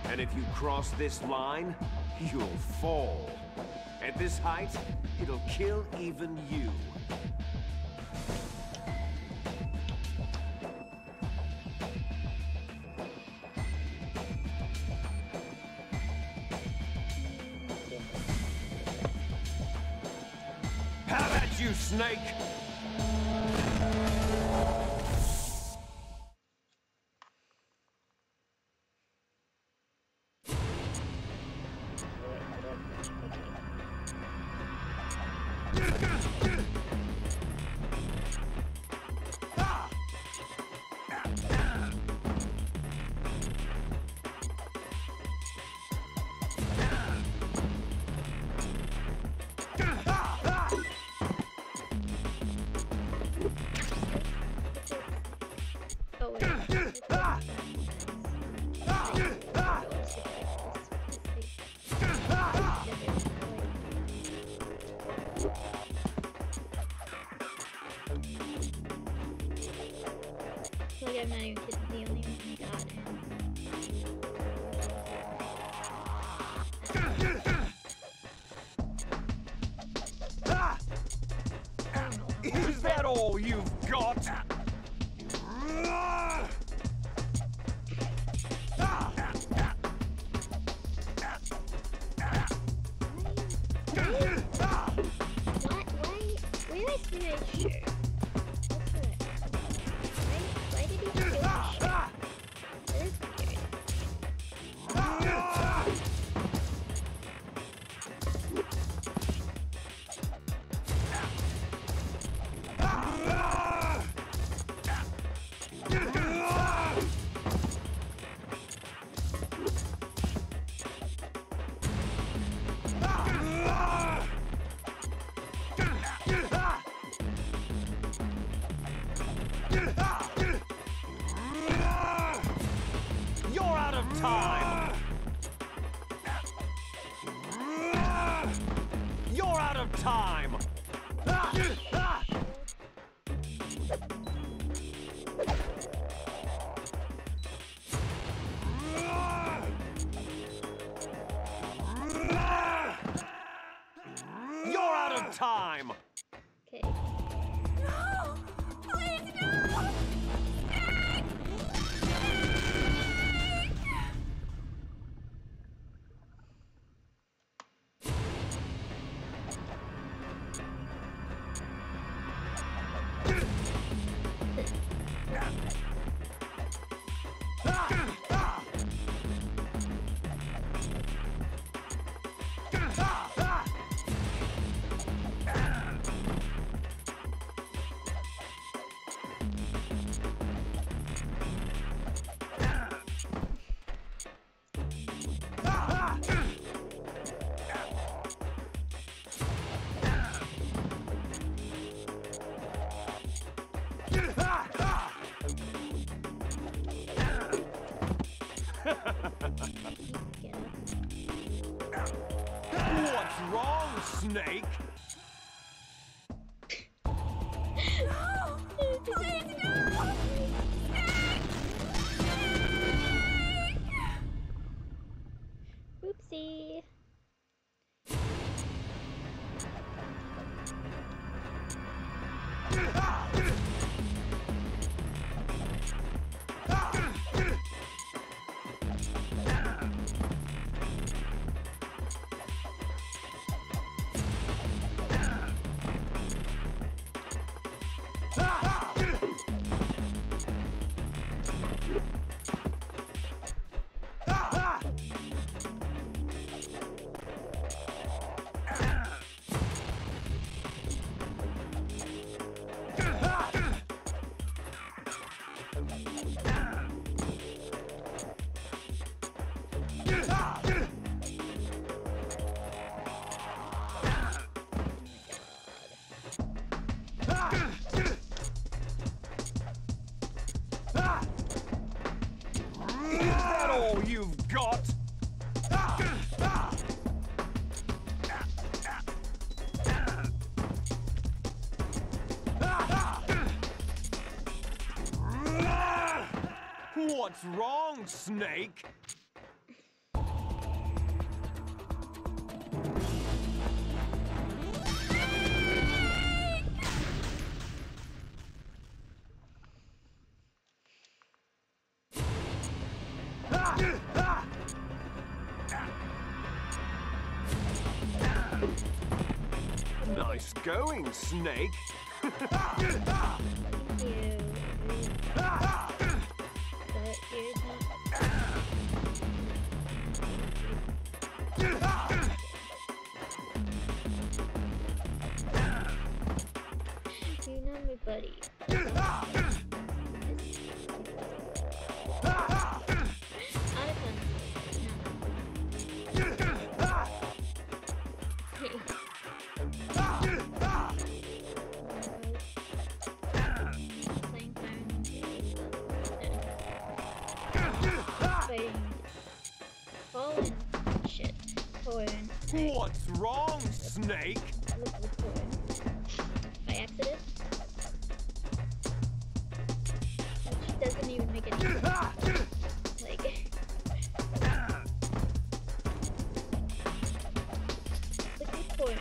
And if you cross this line, you'll fall. At this height, it'll kill even you. How about you, Snake? Oh, like I'm not even kidding, the only one I got Is that all you've got? Where is the shirt? Why did he steal the shirt? That is weird. You're out of time! You're out of time! You're out of time! Okay. No! Please, no! What's wrong, Snake? No! Please, no! Oopsie. Is that all you've got? What's wrong, Snake? Nice going, Snake. Thank you. But here's you're not my buddy. What's wrong, Snake? By accident? Which doesn't even make any sense. Like... liquid corn.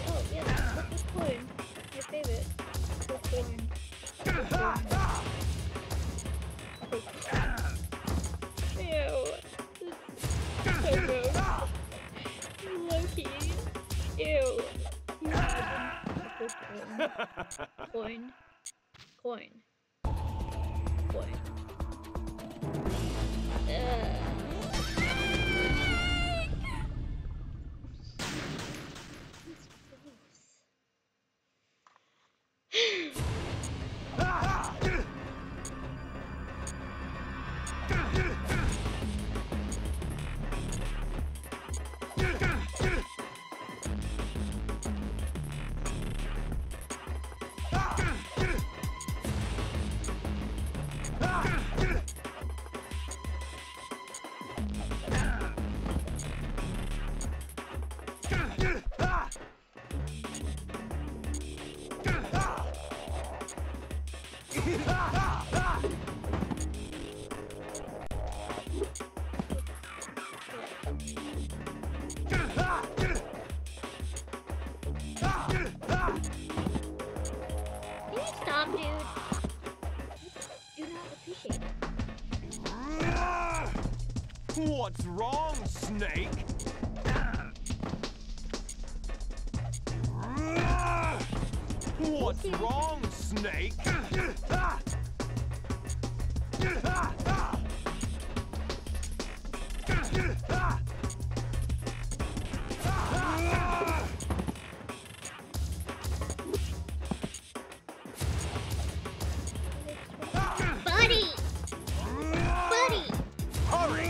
Oh, yeah, liquid corn. My favorite. Liquid corn. Ew. So gross. Low-key. Ew. Coin. Coin. Coin. Stop, dude. Do not appreciate it. What's wrong, Snake? What's wrong, Snake? Buddy! Buddy! Hurry!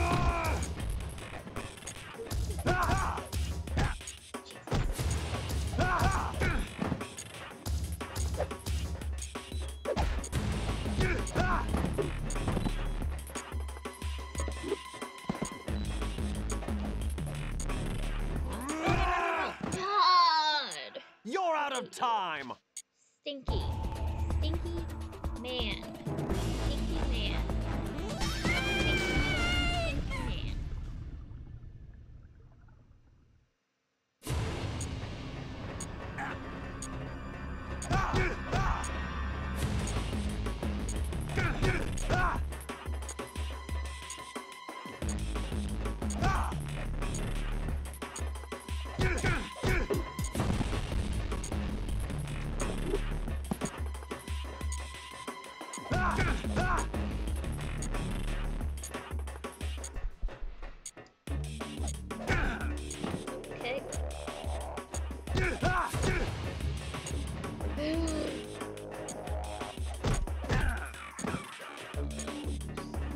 time! Stinky. Stinky man. Stinky man. Stinky man.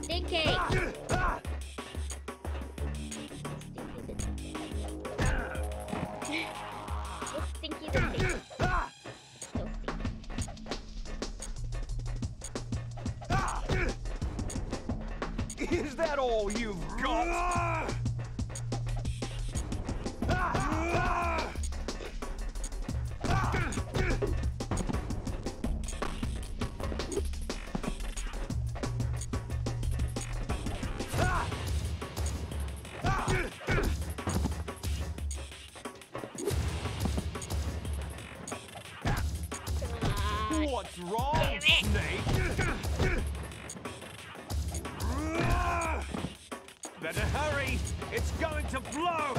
Okay. Stinky! Stinky the thing. Still stinky. Is that all you've got? What's wrong, Snake? Better hurry! It's going to blow!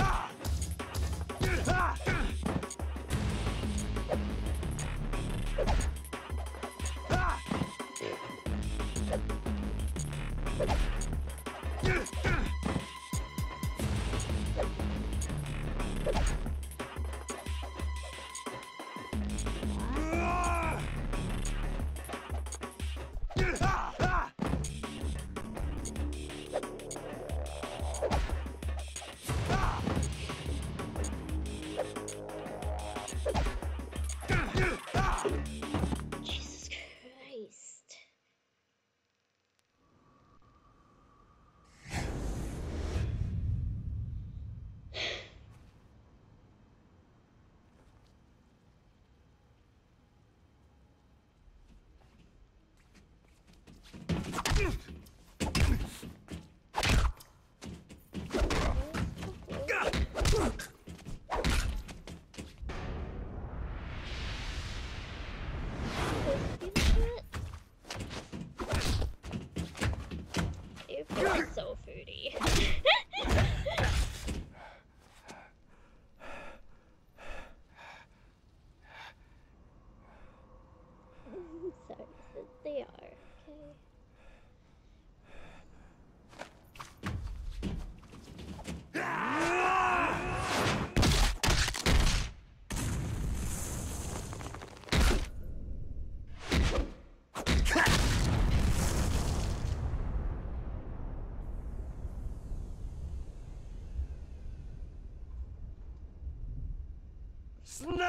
Jesus Christ. It feels so foodie. Sorry, they are, okay? Snake!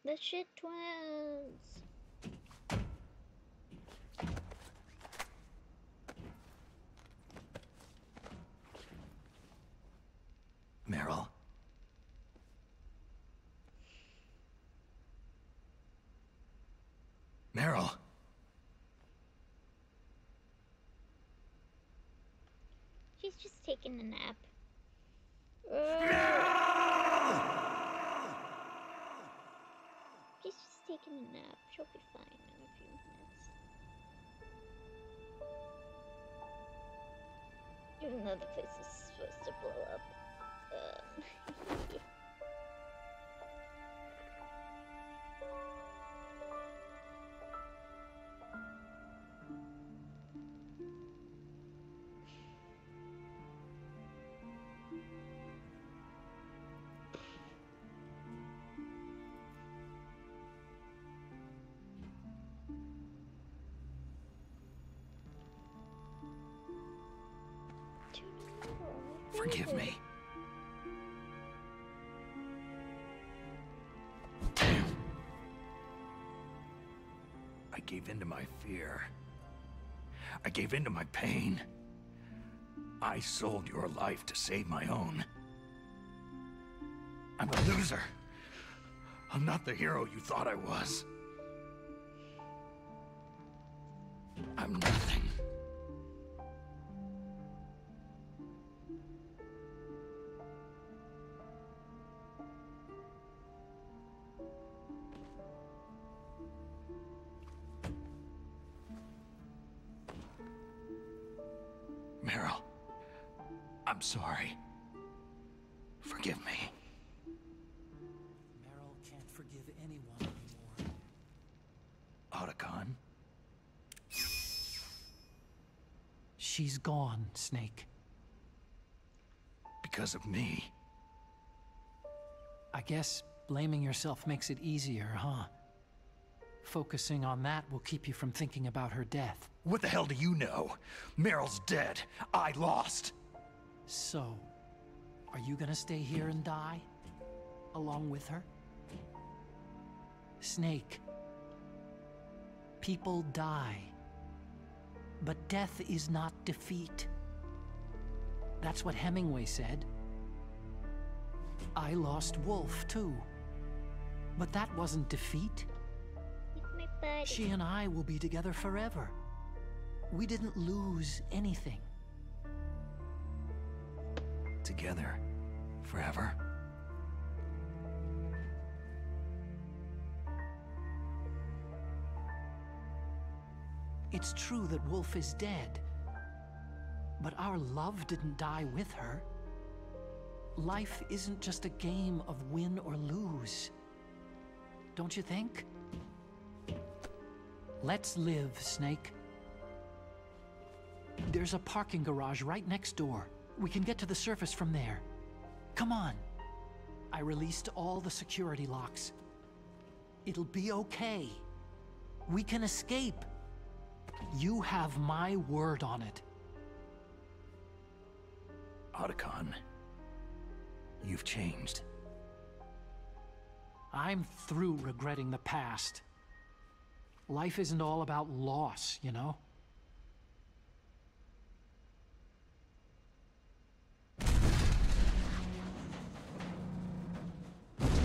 The shit twins! Meryl. Meryl. She's just taking a nap. She's just taking a nap. She'll be fine in a few minutes. Even though the place is supposed to blow up. Forgive me. I gave in to my fear. I gave in to my pain. I sold your life to save my own. I'm a loser. I'm not the hero you thought I was. I'm nothing. Meryl, I'm sorry. Forgive me. Meryl can't forgive anyone anymore. Otacon? She's gone, Snake. Because of me? I guess blaming yourself makes it easier, huh? Focusing on that will keep you from thinking about her death. What the hell do you know? Meryl's dead. I lost. So, are you gonna stay here and die? Along with her? Snake. People die. But death is not defeat. That's what Hemingway said. I lost Wolf, too. But that wasn't defeat. My buddy. She and I will be together forever. We didn't lose anything. Together? Forever? It's true that Wolf is dead. But our love didn't die with her. Life isn't just a game of win or lose. Don't you think? Let's live, Snake. There's a parking garage right next door. We can get to the surface from there. Come on. I released all the security locks. It'll be okay. We can escape. You have my word on it. Otacon, you've changed. I'm through regretting the past. Life isn't all about loss, you know?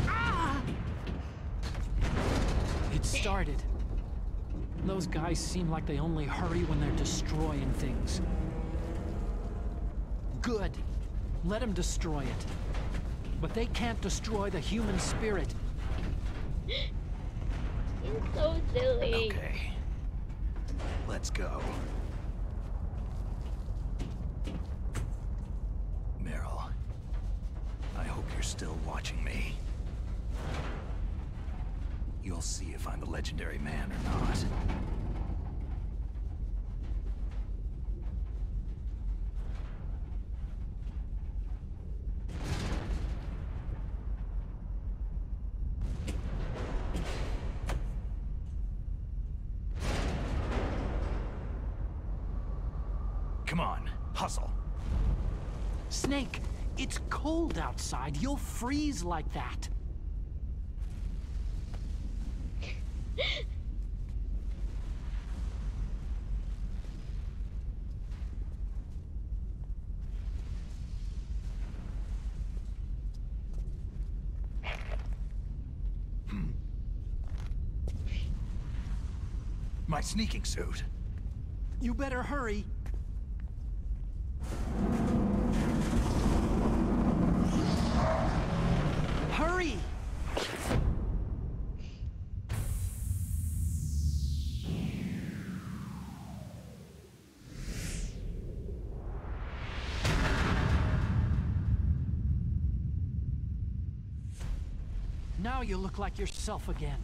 Ah! It started. Those guys seem like they only hurry when they're destroying things. Good. Let them destroy it. But they can't destroy the human spirit. You're so silly. Okay. Let's go. Meryl, I hope you're still watching me. You'll see if I'm the legendary man or not. Come on, hustle. Snake, it's cold outside. You'll freeze like that. My sneaking suit. You better hurry. Hurry! Now you look like yourself again.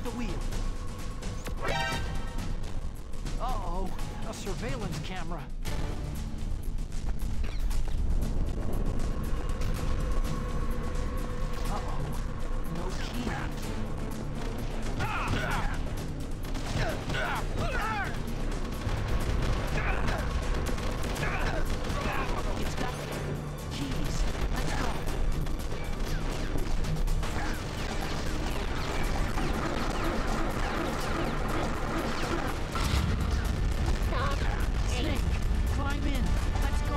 the wheel. Uh-oh, a surveillance camera. Uh-oh, no key. It's got keys. Let's go. Snake, climb in. Let's go.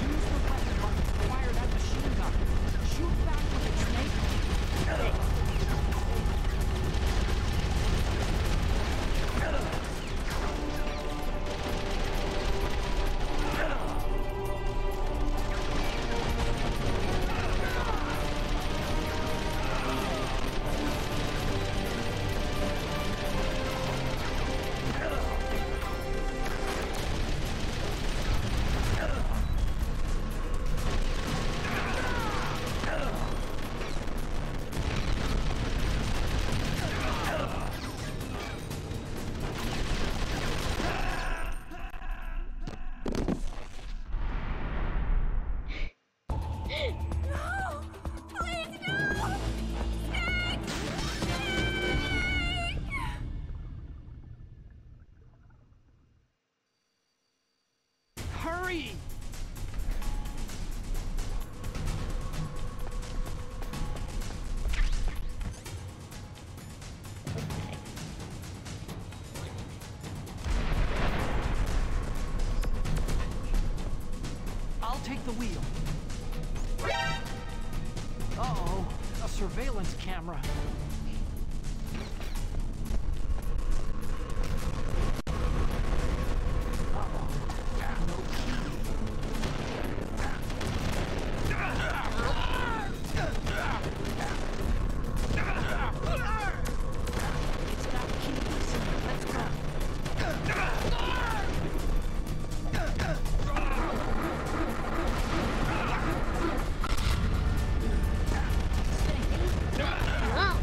Use the weapon like you fired that machine gun. Shoot back with it, Snake. No! Please, no! Snake! Hurry! I'll take the wheel. Uh-oh, a surveillance camera. Uh-oh, no key. It's got keys. Let's go. Oh,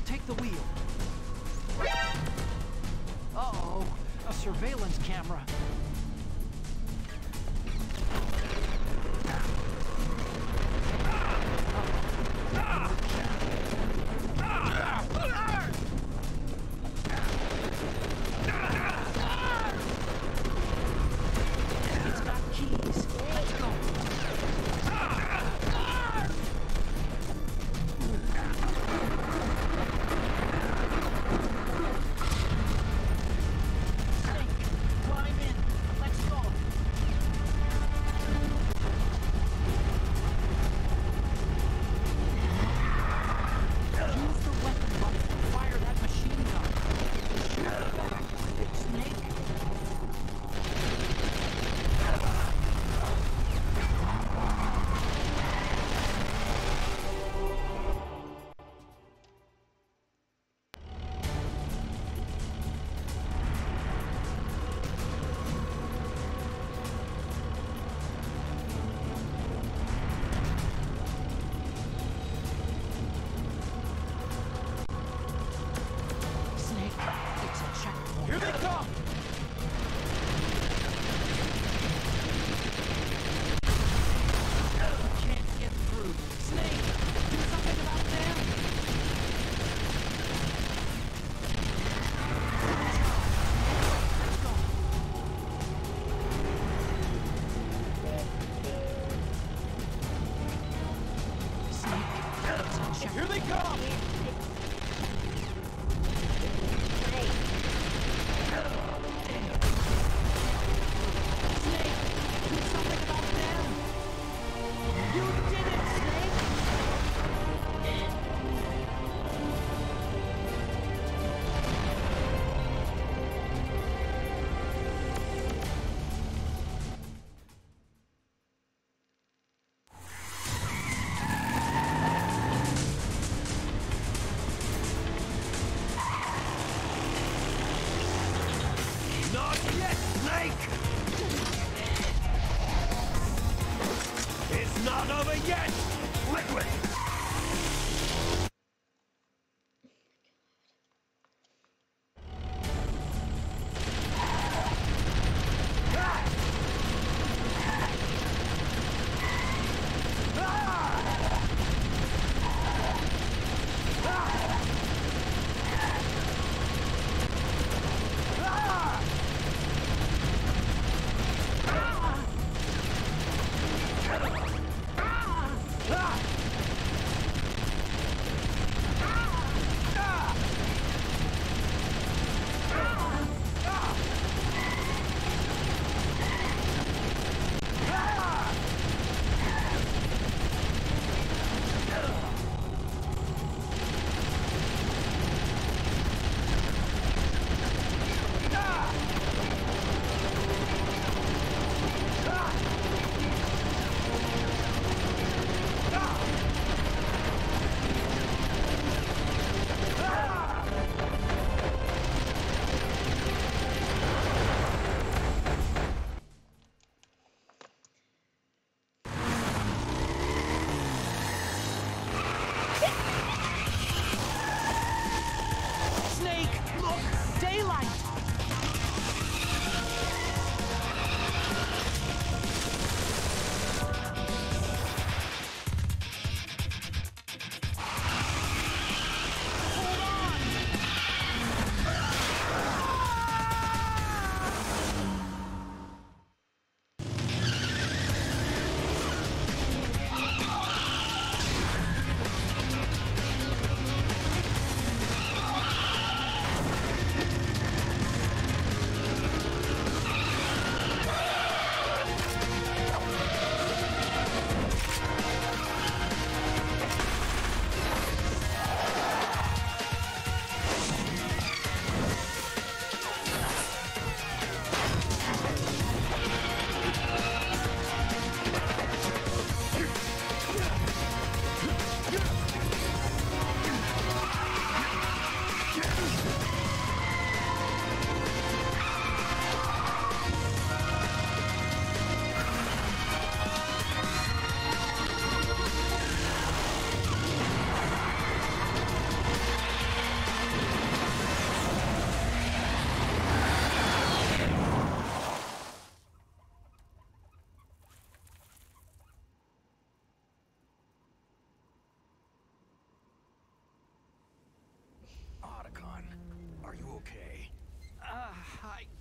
take the wheel. Uh-oh, a surveillance camera. It's got keys. Let's go. Climb in. Let's go. Use the weapon button to fire that machine gun. Shoot it back. Snake. Snake, it's a checkpoint. Here they come! You can't get through. Snake, do something about them! Let's go. Snake, it's a checkpoint. Here they come! Snake, do something about them! You did it, Snake!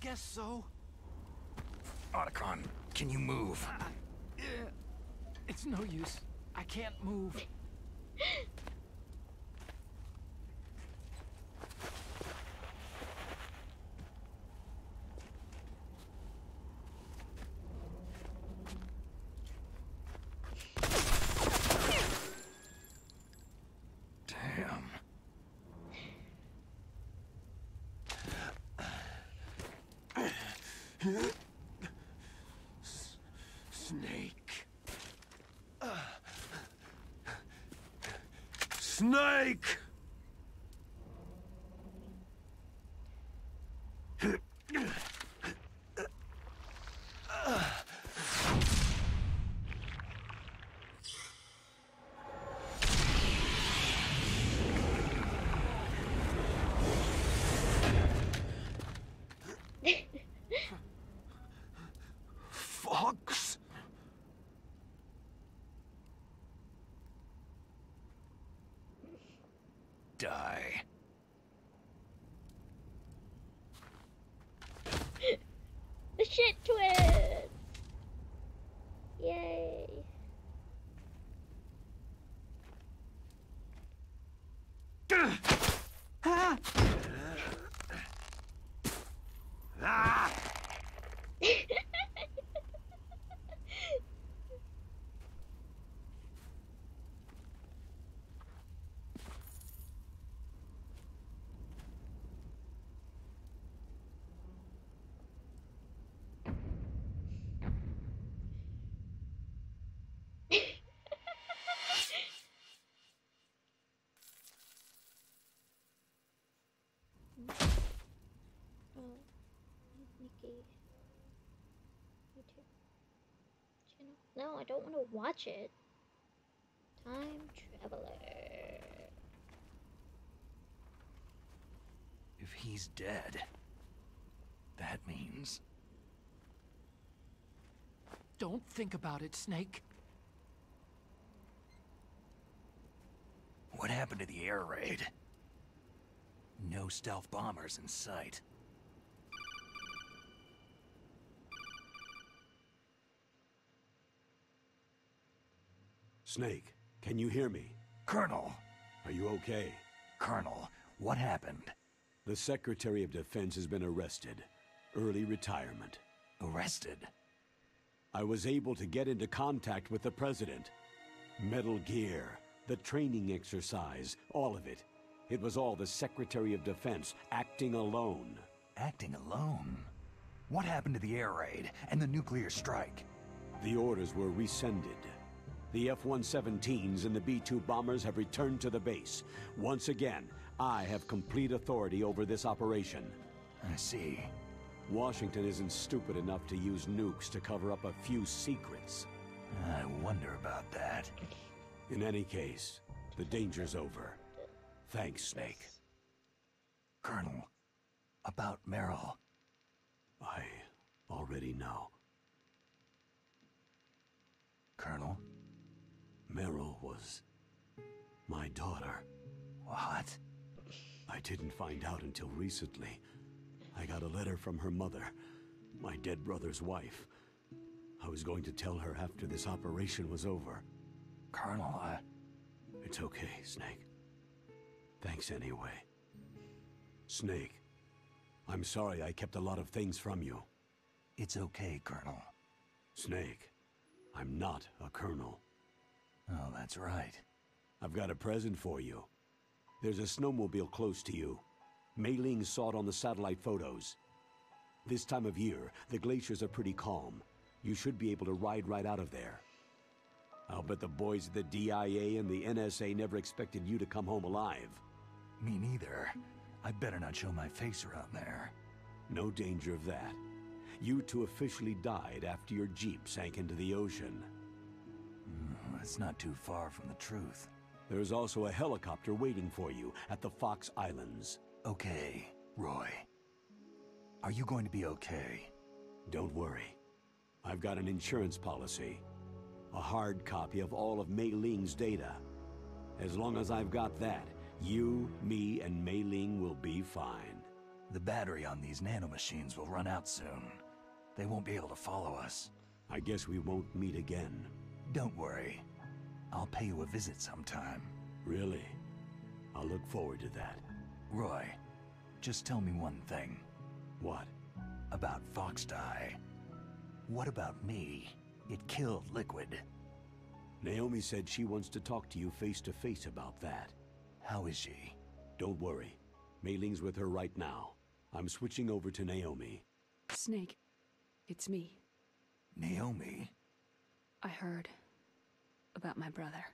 guess so. Otacon, can you move? It's no use. I can't move. Damn. Snake. Snake! Fox? Die. The shit twins! Yay! Ah! Oh, Nikki. YouTube channel. No, I don't want to watch it. Time Traveler. If he's dead, that means... Don't think about it, Snake. What happened to the air raid? No stealth bombers in sight. Snake, can you hear me? Colonel! Are you okay? Colonel, what happened? The Secretary of Defense has been arrested. Early retirement. Arrested? I was able to get into contact with the President. Metal Gear, the training exercise, all of it. It was all the Secretary of Defense acting alone. Acting alone? What happened to the air raid and the nuclear strike? The orders were rescinded. The F-117s and the B-2 bombers have returned to the base. Once again, I have complete authority over this operation. I see. Washington isn't stupid enough to use nukes to cover up a few secrets. I wonder about that. In any case, the danger's over. Thanks, Snake. Colonel, about Meryl. I already know. Colonel? Meryl was my daughter. What? I didn't find out until recently. I got a letter from her mother, my dead brother's wife. I was going to tell her after this operation was over. Colonel, It's okay, Snake. Thanks anyway. Snake, I'm sorry I kept a lot of things from you. It's okay, Colonel. Snake, I'm not a colonel. Oh, that's right. I've got a present for you. There's a snowmobile close to you. Mei Ling saw it on the satellite photos. This time of year, the glaciers are pretty calm. You should be able to ride right out of there. I'll bet the boys at the DIA and the NSA never expected you to come home alive. Me neither. I'd better not show my face around there. No danger of that. You two officially died after your Jeep sank into the ocean. That's not too far from the truth. There's also a helicopter waiting for you at the Fox Islands. Okay, Roy. Are you going to be okay? Don't worry. I've got an insurance policy. A hard copy of all of Mei Ling's data. As long as I've got that, you, me, and Mei Ling will be fine. The battery on these nanomachines will run out soon. They won't be able to follow us. I guess we won't meet again. Don't worry. I'll pay you a visit sometime. Really? I'll look forward to that. Roy, just tell me one thing. What? About Foxdie. What about me? It killed Liquid. Naomi said she wants to talk to you face to face about that. How is she? Don't worry. Mei Ling's with her right now. I'm switching over to Naomi. Snake, it's me. Naomi? I heard about my brother.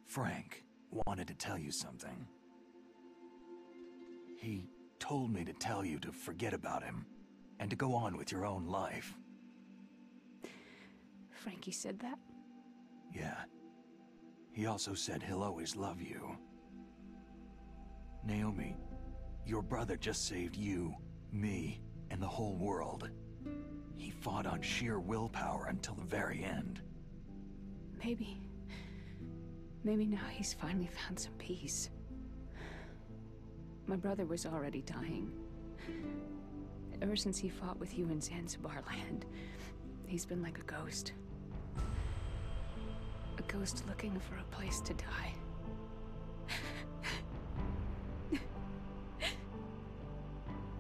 Frank wanted to tell you something. He told me to tell you to forget about him and to go on with your own life. Frankie said that? Yeah. He also said he'll always love you. Naomi, your brother just saved you, me, and the whole world. He fought on sheer willpower until the very end. Maybe now he's finally found some peace. My brother was already dying. Ever since he fought with you in Zanzibar land, he's been like a ghost. A ghost looking for a place to die.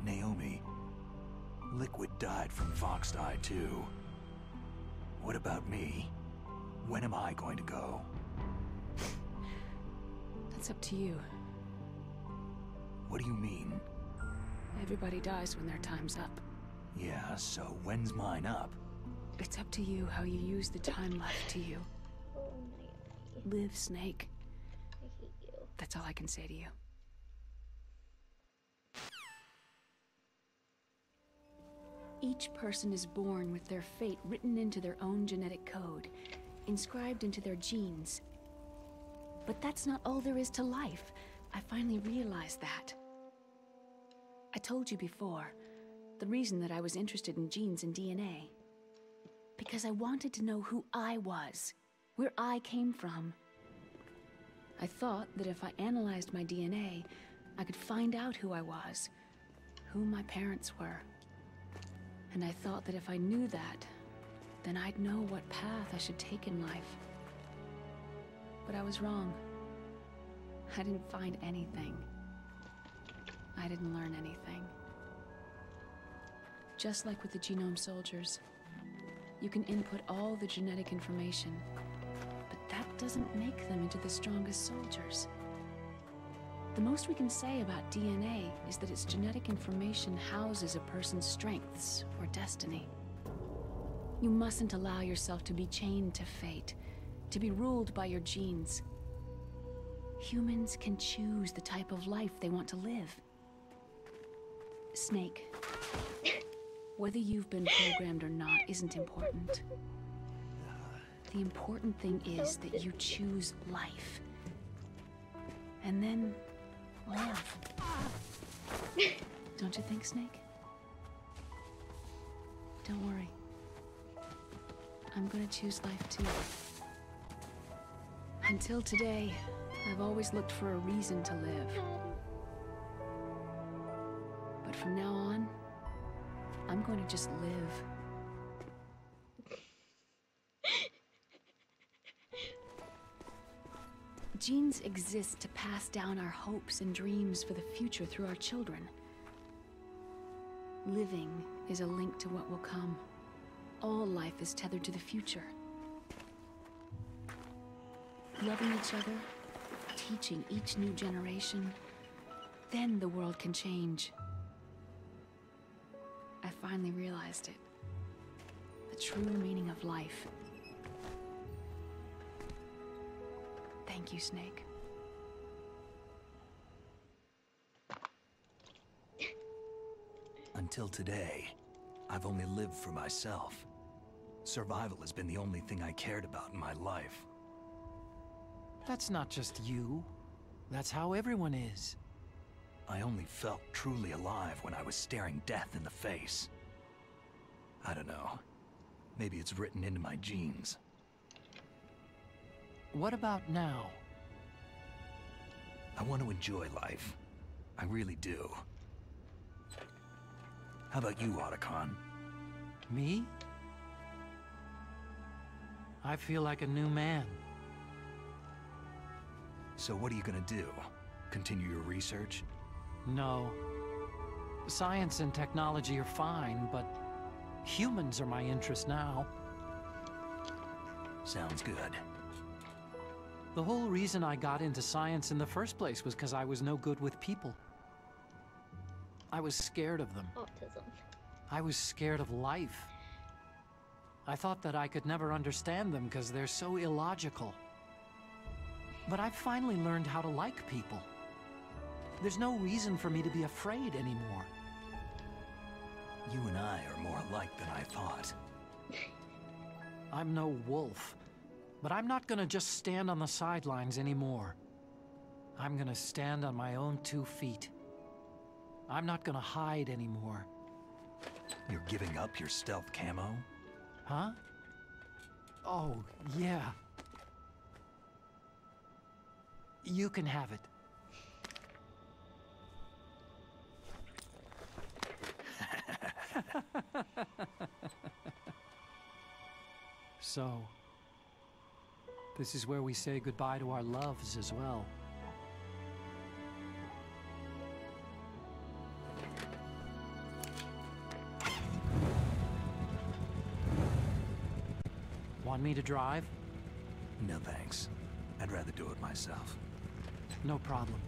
Naomi, Liquid died from Foxdie too. What about me? When am I going to go? That's up to you. What do you mean? Everybody dies when their time's up. Yeah, so when's mine up? It's up to you how you use the time left to you. Live, Snake. I hate you. That's all I can say to you. Each person is born with their fate written into their own genetic code, inscribed into their genes. But that's not all there is to life. I finally realized that. I told you before, the reason that I was interested in genes and DNA. Because I wanted to know who I was, where I came from. I thought that if I analyzed my DNA, I could find out who I was, who my parents were. And I thought that if I knew that, then I'd know what path I should take in life. But I was wrong. I didn't find anything. I didn't learn anything. Just like with the Genome Soldiers, you can input all the genetic information, but that doesn't make them into the strongest soldiers. The most we can say about DNA is that its genetic information houses a person's strengths or destiny. You mustn't allow yourself to be chained to fate, to be ruled by your genes. Humans can choose the type of life they want to live. Snake, whether you've been programmed or not isn't important. The important thing is that you choose life. And then live. Don't you think, Snake? Don't worry. I'm gonna choose life too. Until today, I've always looked for a reason to live. But from now on, I'm going to just live. Genes exist to pass down our hopes and dreams for the future through our children. Living is a link to what will come. All life is tethered to the future. Loving each other, teaching each new generation, then the world can change. I finally realized it. The true meaning of life. Thank you, Snake. Until today, I've only lived for myself. Survival has been the only thing I cared about in my life. That's not just you. That's how everyone is. I only felt truly alive when I was staring death in the face. I don't know. Maybe it's written into my genes. What about now? I want to enjoy life. I really do. How about you, Otacon? Me? I feel like a new man. So what are you gonna do? Continue your research? No. Science and technology are fine, but humans are my interest now. Sounds good. The whole reason I got into science in the first place was because I was no good with people. I was scared of them. Autism. I was scared of life. I thought that I could never understand them because they're so illogical. But I've finally learned how to like people. There's no reason for me to be afraid anymore. You and I are more alike than I thought. I'm no wolf, but I'm not gonna just stand on the sidelines anymore. I'm gonna stand on my own 2 feet. I'm not gonna hide anymore. You're giving up your stealth camo? Huh? Oh, yeah. You can have it. So, this is where we say goodbye to our loves as well. Want me to drive? No thanks. I'd rather do it myself. No problem.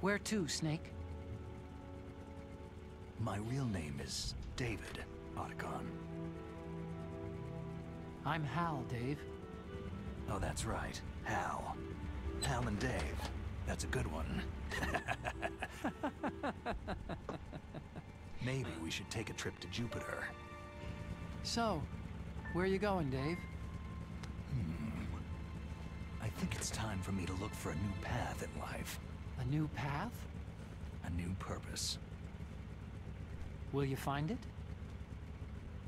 Where to, Snake? My real name is David Otacon. I'm Hal, Dave. Oh, that's right. Hal. Hal and Dave. That's a good one. Maybe we should take a trip to Jupiter. So, where are you going, Dave? I think it's time for me to look for a new path in life. A new path? A new purpose. Will you find it?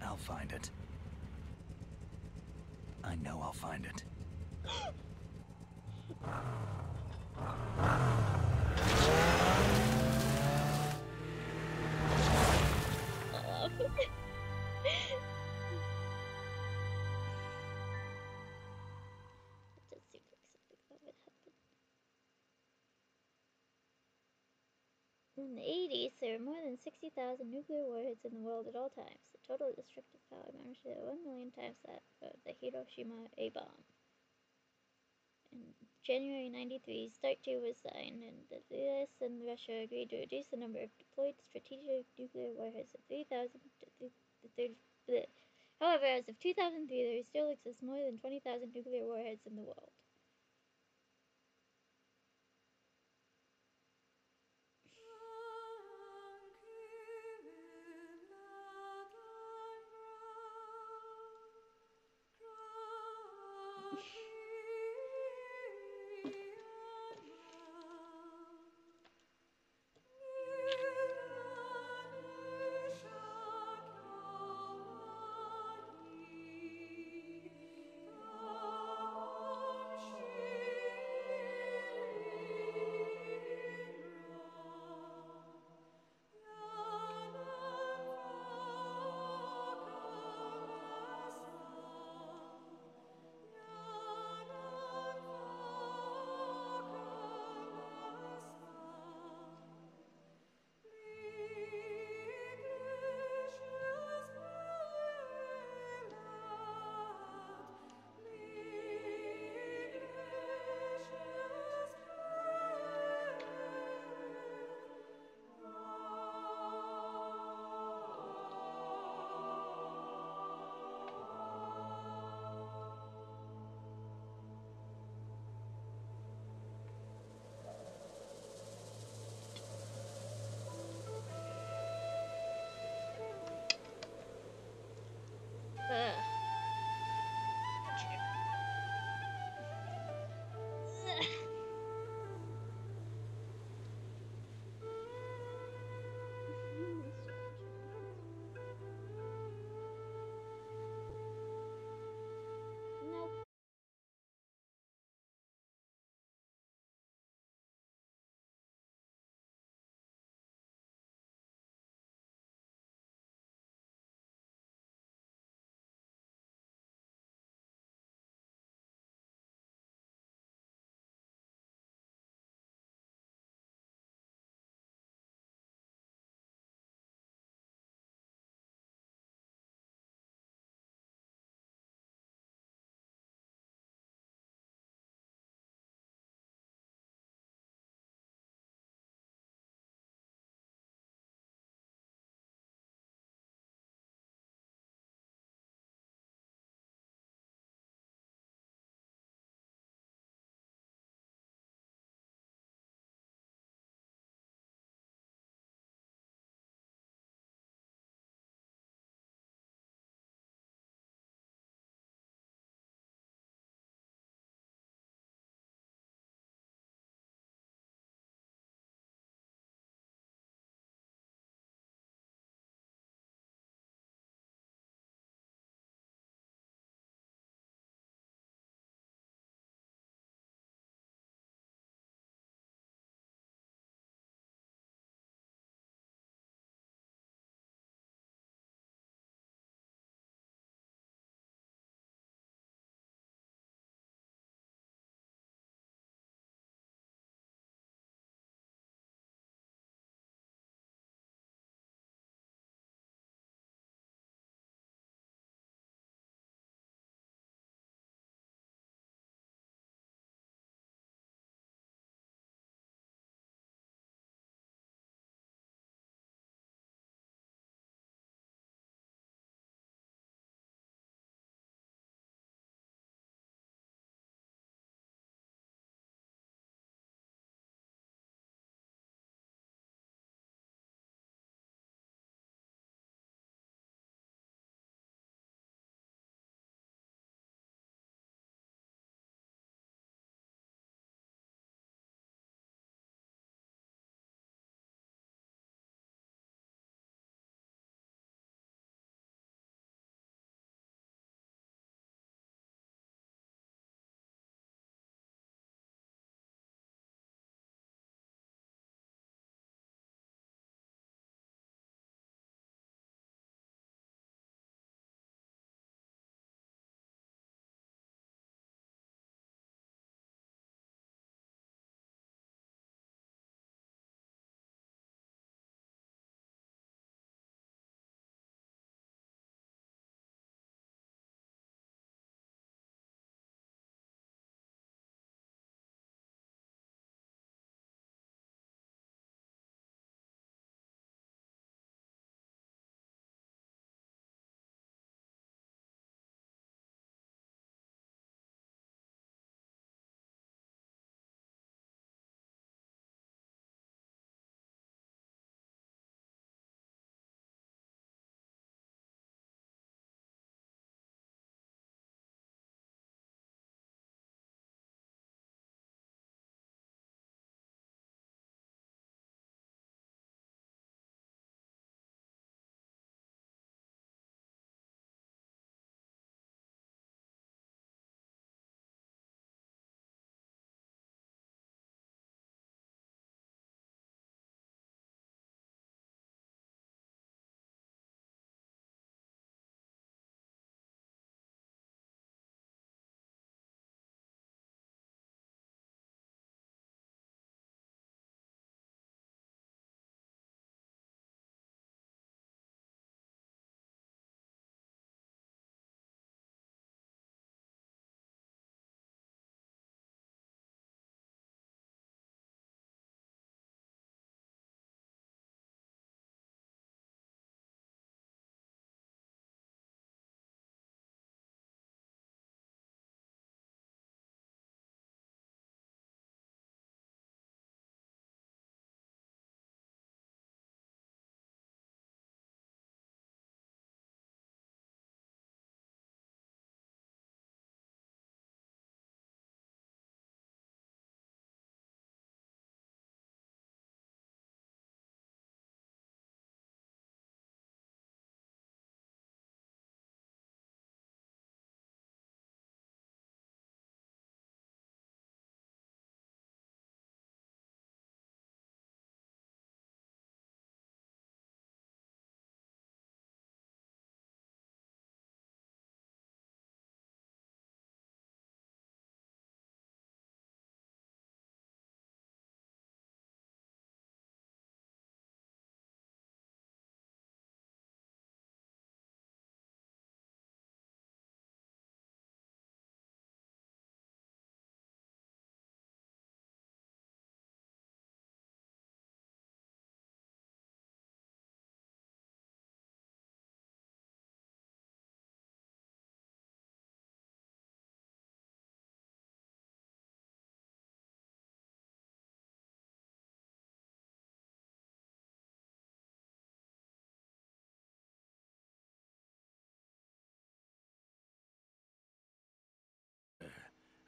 I'll find it. I know I'll find it. In the 80s, there were more than 60,000 nuclear warheads in the world at all times. The total destructive power amounted to 1 million times that of the Hiroshima A-bomb. In January 93, START II was signed, and the US and Russia agreed to reduce the number of deployed strategic nuclear warheads to 3,000 to 30. However, as of 2003, there still exists more than 20,000 nuclear warheads in the world.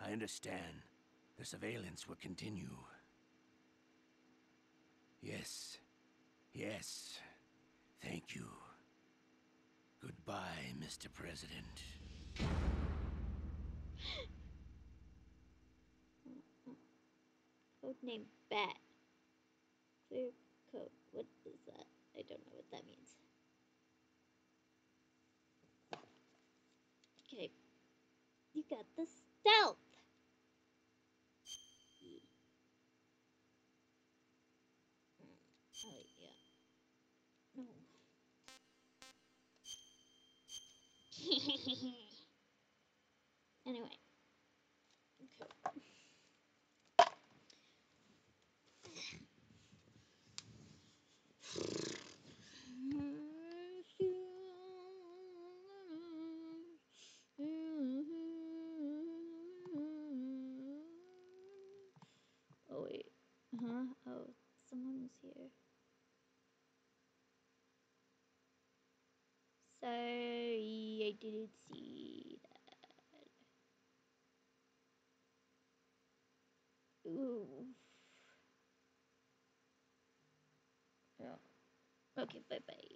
I understand. The surveillance will continue. Yes. Yes. Thank you. Goodbye, Mr. President. Codename Bat. Clear code. What is that? I don't know what that means. Okay. You got the stealth. Oh, yeah. No. Anyway. Okay. Oh wait. Huh? Oh, someone was here. Sorry, I didn't see that. Ooh. Oh. Okay, bye-bye.